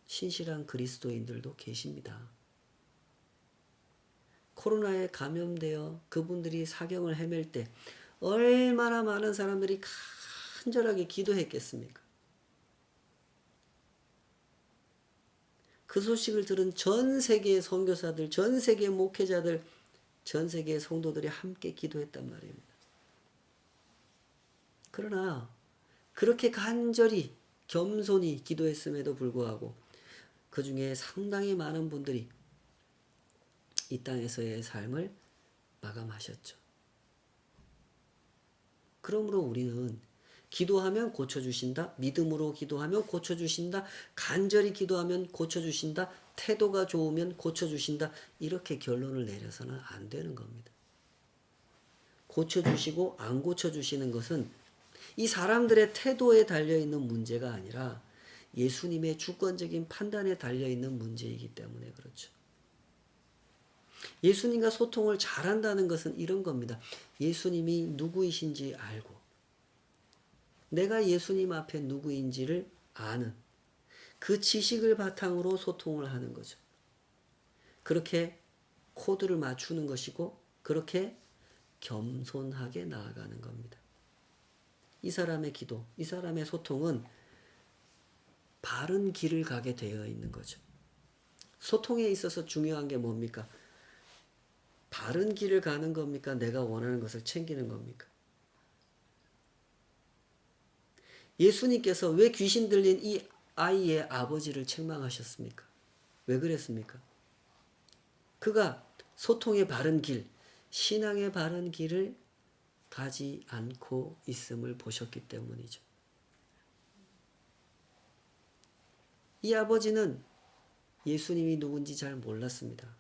신실한 그리스도인들도 계십니다. 코로나에 감염되어 그분들이 사경을 헤맬 때 얼마나 많은 사람들이 간절하게 기도했겠습니까? 그 소식을 들은 전 세계의 선교사들, 전 세계의 목회자들, 전 세계의 성도들이 함께 기도했단 말입니다. 그러나 그렇게 간절히 겸손히 기도했음에도 불구하고 그 중에 상당히 많은 분들이 이 땅에서의 삶을 마감하셨죠. 그러므로 우리는 기도하면 고쳐주신다. 믿음으로 기도하면 고쳐주신다. 간절히 기도하면 고쳐주신다. 태도가 좋으면 고쳐주신다. 이렇게 결론을 내려서는 안 되는 겁니다. 고쳐주시고 안 고쳐주시는 것은 이 사람들의 태도에 달려있는 문제가 아니라 예수님의 주권적인 판단에 달려있는 문제이기 때문에 그렇죠. 예수님과 소통을 잘한다는 것은 이런 겁니다. 예수님이 누구이신지 알고 내가 예수님 앞에 누구인지를 아는 그 지식을 바탕으로 소통을 하는 거죠. 그렇게 코드를 맞추는 것이고 그렇게 겸손하게 나아가는 겁니다. 이 사람의 기도, 이 사람의 소통은 바른 길을 가게 되어 있는 거죠. 소통에 있어서 중요한 게 뭡니까? 바른 길을 가는 겁니까? 내가 원하는 것을 챙기는 겁니까? 예수님께서 왜 귀신 들린 이 아이의 아버지를 책망하셨습니까? 왜 그랬습니까? 그가 소통의 바른 길, 신앙의 바른 길을 가지 않고 있음을 보셨기 때문이죠. 이 아버지는 예수님이 누군지 잘 몰랐습니다.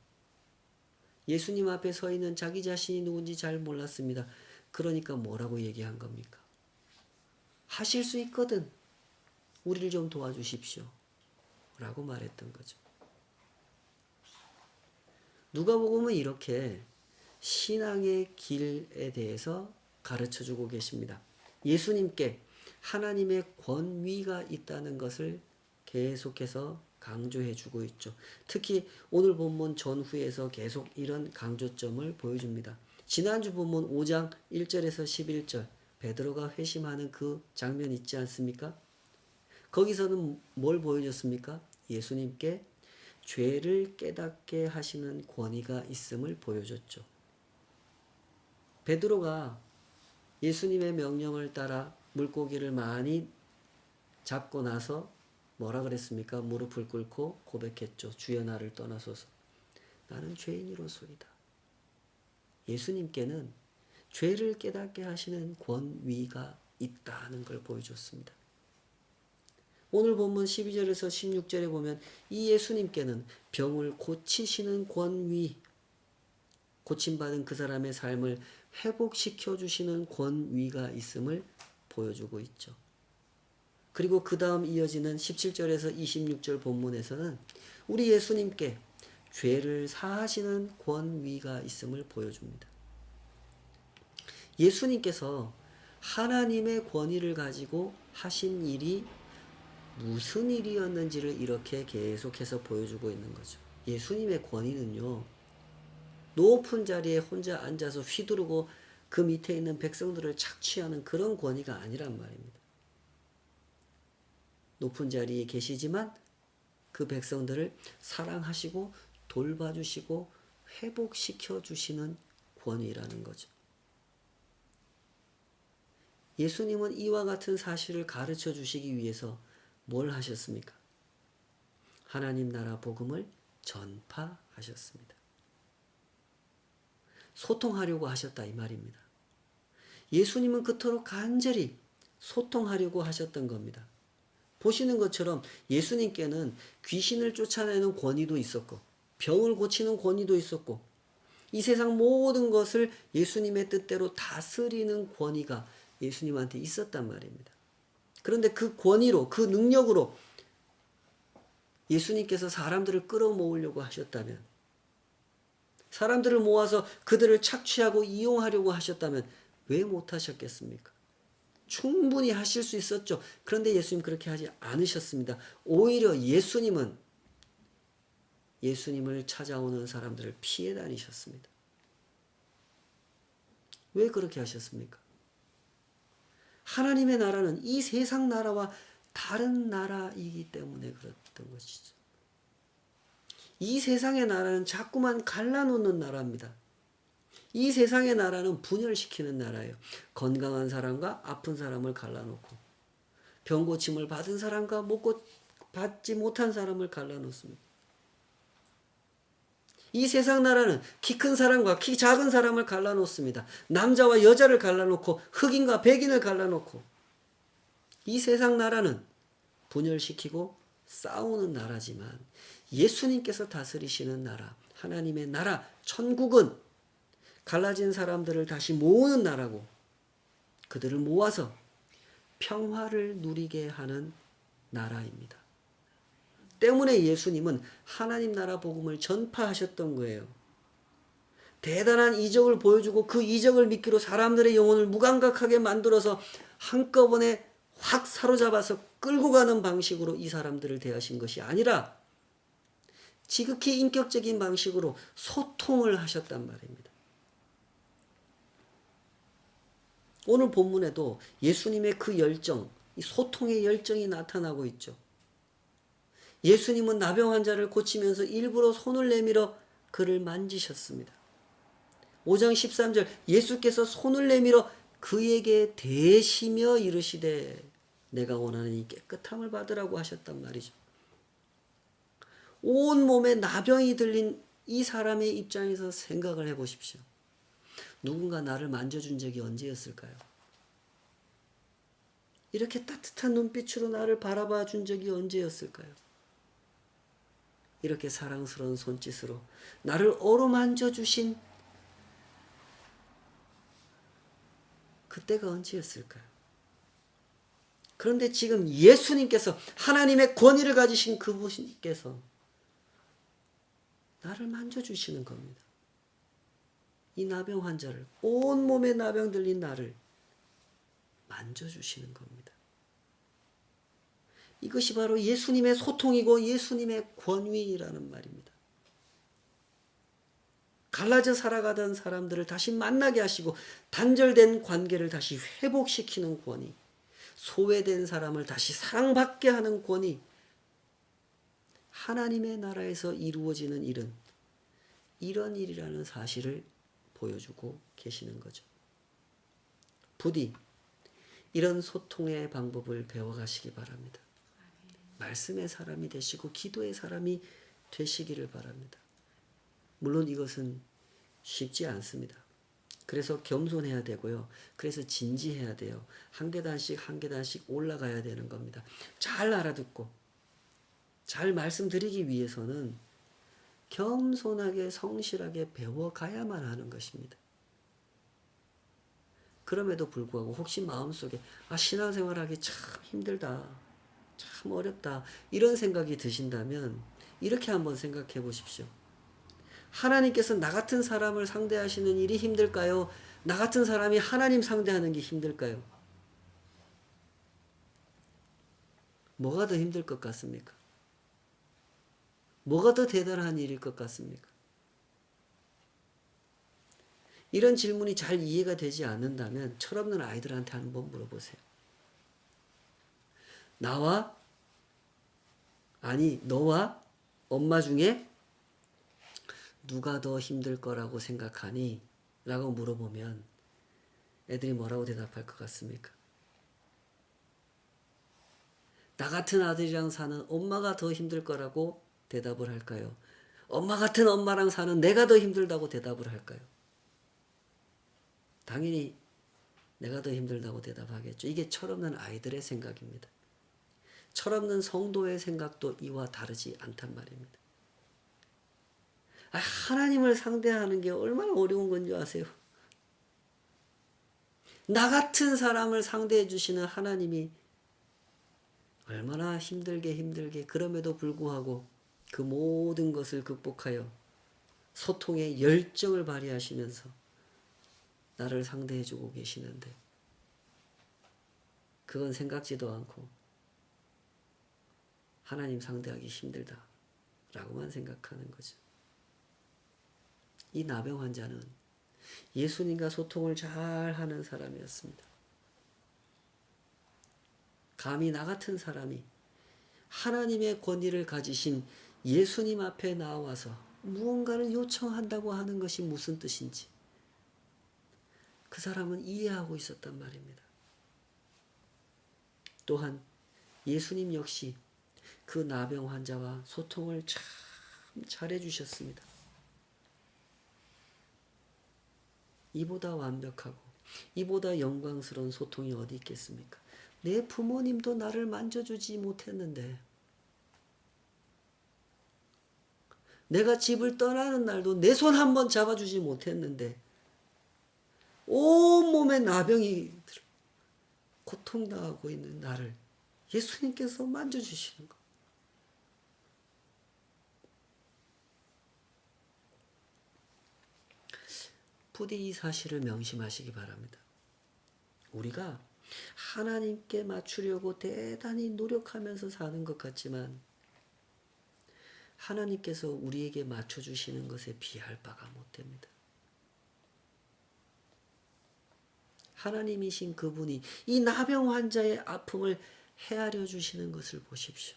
예수님 앞에 서 있는 자기 자신이 누군지 잘 몰랐습니다. 그러니까 뭐라고 얘기한 겁니까? 하실 수 있거든. 우리를 좀 도와주십시오. 라고 말했던 거죠. 누가복음은 이렇게 신앙의 길에 대해서 가르쳐주고 계십니다. 예수님께 하나님의 권위가 있다는 것을 계속해서 강조해주고 있죠. 특히 오늘 본문 전후에서 계속 이런 강조점을 보여줍니다. 지난주 본문 5장 1절에서 11절 베드로가 회심하는 그 장면 있지 않습니까? 거기서는 뭘 보여줬습니까? 예수님께 죄를 깨닫게 하시는 권위가 있음을 보여줬죠. 베드로가 예수님의 명령을 따라 물고기를 많이 잡고 나서 뭐라 그랬습니까? 무릎을 꿇고 고백했죠. 주여 나를 떠나소서. 나는 죄인이로소이다. 예수님께는 죄를 깨닫게 하시는 권위가 있다는 걸 보여줬습니다. 오늘 본문 12절에서 16절에 보면 이 예수님께는 병을 고치시는 권위, 고침받은 그 사람의 삶을 회복시켜 주시는 권위가 있음을 보여주고 있죠. 그리고 그 다음 이어지는 17절에서 26절 본문에서는 우리 예수님께 죄를 사하시는 권위가 있음을 보여줍니다. 예수님께서 하나님의 권위를 가지고 하신 일이 무슨 일이었는지를 이렇게 계속해서 보여주고 있는 거죠. 예수님의 권위는요, 높은 자리에 혼자 앉아서 휘두르고 그 밑에 있는 백성들을 착취하는 그런 권위가 아니란 말입니다. 높은 자리에 계시지만 그 백성들을 사랑하시고 돌봐주시고 회복시켜 주시는 권위라는 거죠. 예수님은 이와 같은 사실을 가르쳐 주시기 위해서 뭘 하셨습니까? 하나님 나라 복음을 전파하셨습니다. 소통하려고 하셨다 이 말입니다. 예수님은 그토록 간절히 소통하려고 하셨던 겁니다. 보시는 것처럼 예수님께는 귀신을 쫓아내는 권위도 있었고 병을 고치는 권위도 있었고 이 세상 모든 것을 예수님의 뜻대로 다스리는 권위가 예수님한테 있었단 말입니다. 그런데 그 권위로 그 능력으로 예수님께서 사람들을 끌어모으려고 하셨다면 사람들을 모아서 그들을 착취하고 이용하려고 하셨다면 왜 못하셨겠습니까? 충분히 하실 수 있었죠. 그런데 예수님 그렇게 하지 않으셨습니다. 오히려 예수님을 찾아오는 사람들을 피해 다니셨습니다. 왜 그렇게 하셨습니까? 하나님의 나라는 이 세상 나라와 다른 나라이기 때문에 그랬던 것이죠. 이 세상의 나라는 자꾸만 갈라놓는 나라입니다. 이 세상의 나라는 분열시키는 나라예요. 건강한 사람과 아픈 사람을 갈라놓고 병 고침을 받은 사람과 받지 못한 사람을 갈라놓습니다. 이 세상 나라는 키 큰 사람과 키 작은 사람을 갈라놓습니다. 남자와 여자를 갈라놓고 흑인과 백인을 갈라놓고 이 세상 나라는 분열시키고 싸우는 나라지만 예수님께서 다스리시는 나라, 하나님의 나라, 천국은 갈라진 사람들을 다시 모으는 나라고 그들을 모아서 평화를 누리게 하는 나라입니다. 때문에 예수님은 하나님 나라 복음을 전파하셨던 거예요. 대단한 이적을 보여주고 그 이적을 미끼로 사람들의 영혼을 무감각하게 만들어서 한꺼번에 확 사로잡아서 끌고 가는 방식으로 이 사람들을 대하신 것이 아니라 지극히 인격적인 방식으로 소통을 하셨단 말입니다. 오늘 본문에도 예수님의 그 열정, 이 소통의 열정이 나타나고 있죠. 예수님은 나병 환자를 고치면서 일부러 손을 내밀어 그를 만지셨습니다. 5장 13절 예수께서 손을 내밀어 그에게 대시며 이르시되 내가 원하는 이 깨끗함을 받으라고 하셨단 말이죠. 온몸에 나병이 들린 이 사람의 입장에서 생각을 해보십시오. 누군가 나를 만져준 적이 언제였을까요? 이렇게 따뜻한 눈빛으로 나를 바라봐 준 적이 언제였을까요? 이렇게 사랑스러운 손짓으로 나를 어루만져 주신 그때가 언제였을까요? 그런데 지금 예수님께서 하나님의 권위를 가지신 그분께서 나를 만져주시는 겁니다. 이 나병 환자를, 온몸에 나병 들린 나를 만져주시는 겁니다. 이것이 바로 예수님의 소통이고 예수님의 권위라는 말입니다. 갈라져 살아가던 사람들을 다시 만나게 하시고 단절된 관계를 다시 회복시키는 권위, 소외된 사람을 다시 사랑받게 하는 권위, 하나님의 나라에서 이루어지는 일은 이런 일이라는 사실을 보여주고 계시는 거죠. 부디 이런 소통의 방법을 배워가시기 바랍니다. 말씀의 사람이 되시고 기도의 사람이 되시기를 바랍니다. 물론 이것은 쉽지 않습니다. 그래서 겸손해야 되고요. 그래서 진지해야 돼요. 한 계단씩 한 계단씩 올라가야 되는 겁니다. 잘 알아듣고 잘 말씀드리기 위해서는 겸손하게 성실하게 배워가야만 하는 것입니다. 그럼에도 불구하고 혹시 마음속에 신앙생활하기 참 힘들다, 참 어렵다 이런 생각이 드신다면 이렇게 한번 생각해 보십시오. 하나님께서 나 같은 사람을 상대하시는 일이 힘들까요? 나 같은 사람이 하나님 상대하는 게 힘들까요? 뭐가 더 힘들 것 같습니까? 뭐가 더 대단한 일일 것 같습니까? 이런 질문이 잘 이해가 되지 않는다면 철없는 아이들한테 한번 물어보세요. 너와 엄마 중에 누가 더 힘들 거라고 생각하니? 라고 물어보면 애들이 뭐라고 대답할 것 같습니까? 나 같은 아들이랑 사는 엄마가 더 힘들 거라고 대답을 할까요? 엄마 같은 엄마랑 사는 내가 더 힘들다고 대답을 할까요? 당연히 내가 더 힘들다고 대답하겠죠. 이게 철없는 아이들의 생각입니다. 철없는 성도의 생각도 이와 다르지 않단 말입니다. 하나님을 상대하는 게 얼마나 어려운 건지 아세요? 나 같은 사람을 상대해 주시는 하나님이 얼마나 힘들게 그럼에도 불구하고 그 모든 것을 극복하여 소통의 열정을 발휘하시면서 나를 상대해 주고 계시는데 그건 생각지도 않고 하나님 상대하기 힘들다 라고만 생각하는 거죠. 이 나병 환자는 예수님과 소통을 잘 하는 사람이었습니다. 감히 나 같은 사람이 하나님의 권위를 가지신 예수님 앞에 나와서 무언가를 요청한다고 하는 것이 무슨 뜻인지 그 사람은 이해하고 있었단 말입니다. 또한 예수님 역시 그 나병 환자와 소통을 참 잘해 주셨습니다. 이보다 완벽하고 이보다 영광스러운 소통이 어디 있겠습니까? 내 부모님도 나를 만져주지 못했는데 내가 집을 떠나는 날도 내 손 한번 잡아주지 못했는데 온몸에 나병이 고통당하고 있는 나를 예수님께서 만져주시는 것. 부디 이 사실을 명심하시기 바랍니다. 우리가 하나님께 맞추려고 대단히 노력하면서 사는 것 같지만 하나님께서 우리에게 맞춰주시는 것에 비할 바가 못됩니다. 하나님이신 그분이 이 나병 환자의 아픔을 헤아려 주시는 것을 보십시오.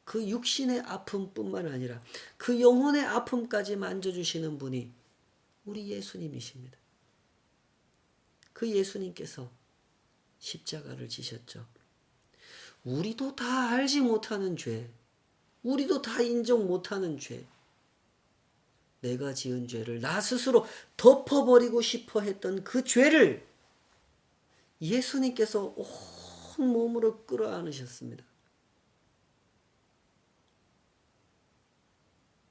그 육신의 아픔뿐만 아니라 그 영혼의 아픔까지 만져주시는 분이 우리 예수님이십니다. 그 예수님께서 십자가를 지셨죠. 우리도 다 알지 못하는 죄, 우리도 다 인정 못하는 죄, 내가 지은 죄를 나 스스로 덮어버리고 싶어 했던 그 죄를 예수님께서 온 몸으로 끌어안으셨습니다.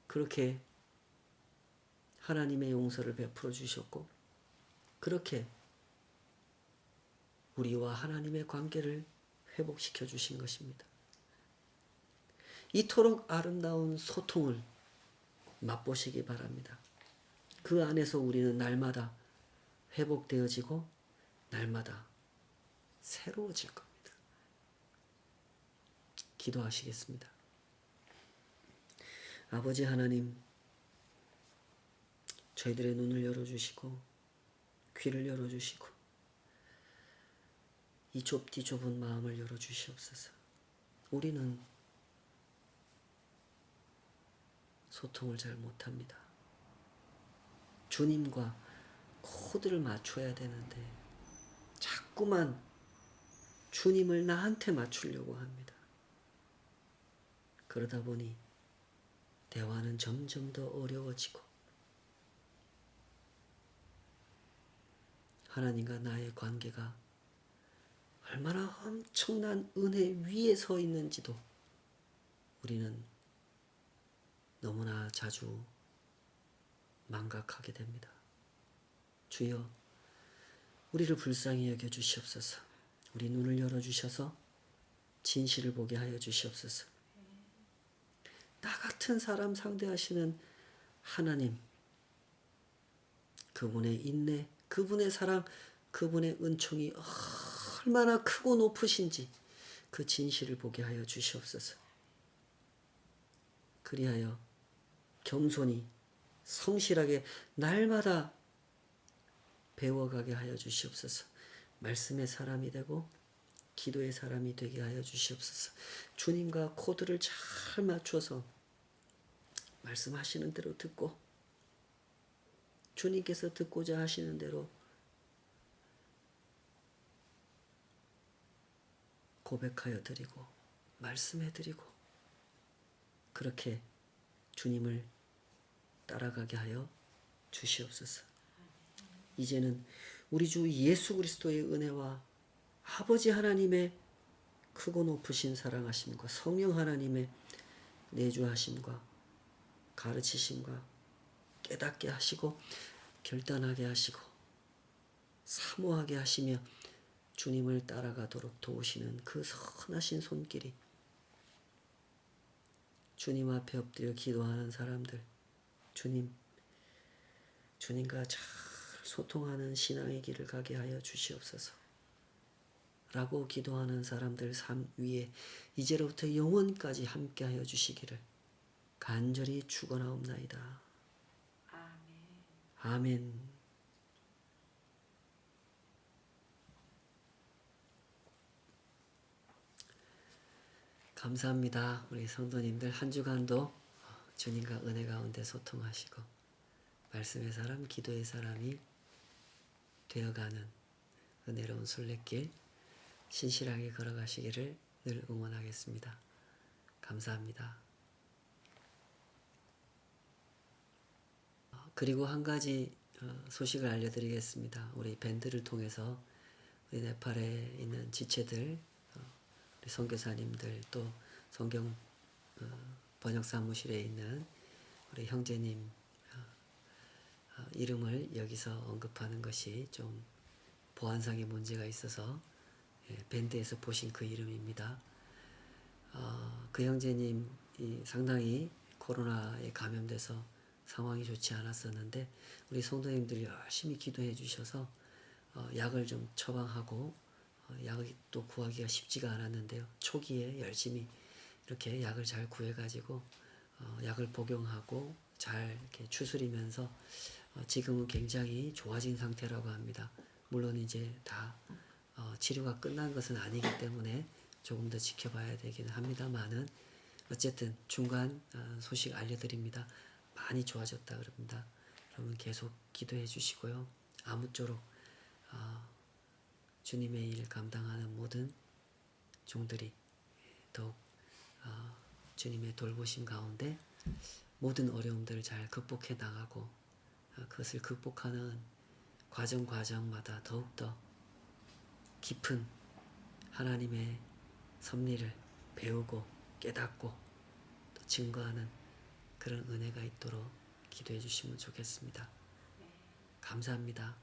그렇게 하나님의 용서를 베풀어 주셨고 그렇게 우리와 하나님의 관계를 회복시켜 주신 것입니다. 이토록 아름다운 소통을 맛보시기 바랍니다. 그 안에서 우리는 날마다 회복되어지고 날마다 새로워질 겁니다. 기도하시겠습니다. 아버지 하나님, 저희들의 눈을 열어주시고 귀를 열어주시고 이 좁디 좁은 마음을 열어주시옵소서. 우리는 소통을 잘 못합니다. 주님과 코드를 맞춰야 되는데 자꾸만 주님을 나한테 맞추려고 합니다. 그러다 보니 대화는 점점 더 어려워지고 하나님과 나의 관계가 얼마나 엄청난 은혜 위에 서 있는지도 우리는 너무나 자주 망각하게 됩니다. 주여, 우리를 불쌍히 여겨 주시옵소서. 우리 눈을 열어주셔서 진실을 보게 하여 주시옵소서. 나 같은 사람 상대하시는 하나님, 그분의 인내, 그분의 사랑, 그분의 은총이 얼마나 크고 높으신지 그 진실을 보게 하여 주시옵소서. 그리하여 겸손히 성실하게 날마다 배워가게 하여 주시옵소서. 말씀의 사람이 되고 기도의 사람이 되게 하여 주시옵소서. 주님과 코드를 잘 맞춰서 말씀하시는 대로 듣고 주님께서 듣고자 하시는 대로 고백하여 드리고 말씀해 드리고 그렇게 주님을 따라가게 하여 주시옵소서. 이제는 우리 주 예수 그리스도의 은혜와 아버지 하나님의 크고 높으신 사랑하심과 성령 하나님의 내주하심과 가르치심과 깨닫게 하시고 결단하게 하시고 사모하게 하시며 주님을 따라가도록 도우시는 그 선하신 손길이 주님 앞에 엎드려 기도하는 사람들, 주님과 잘 소통하는 신앙의 길을 가게 하여 주시옵소서. 라고 기도하는 사람들 삶 위에 이제로부터 영원까지 함께하여 주시기를 간절히 축원하옵나이다. 아멘. 감사합니다. 우리 성도님들 한 주간도 주님과 은혜 가운데 소통하시고 말씀의 사람, 기도의 사람이 되어가는 은혜로운 순례길 신실하게 걸어가시기를 늘 응원하겠습니다. 감사합니다. 그리고 한 가지 소식을 알려드리겠습니다. 우리 밴드를 통해서 우리 네팔에 있는 지체들, 우리 선교사님들 또 성경 번역사무실에 있는 우리 형제님 이름을 여기서 언급하는 것이 좀 보안상의 문제가 있어서 밴드에서 보신 그 이름입니다. 그 형제님이 상당히 코로나에 감염돼서 상황이 좋지 않았었는데 우리 성도님들이 열심히 기도해 주셔서 약을 좀 처방하고 약을 또 구하기가 쉽지가 않았는데요. 초기에 열심히 이렇게 약을 잘 구해가지고 약을 복용하고 잘 이렇게 추스리면서 지금은 굉장히 좋아진 상태라고 합니다. 물론 이제 다 치료가 끝난 것은 아니기 때문에 조금 더 지켜봐야 되기는 합니다만은 어쨌든 중간 소식 알려드립니다. 많이 좋아졌다 그럽니다. 여러분 계속 기도해 주시고요. 아무쪼록 주님의 일 감당하는 모든 종들이 더욱 주님의 돌보심 가운데 모든 어려움들을 잘 극복해 나가고 그것을 극복하는 과정마다 더욱더 깊은 하나님의 섭리를 배우고 깨닫고 또 증거하는 그런 은혜가 있도록 기도해 주시면 좋겠습니다. 감사합니다.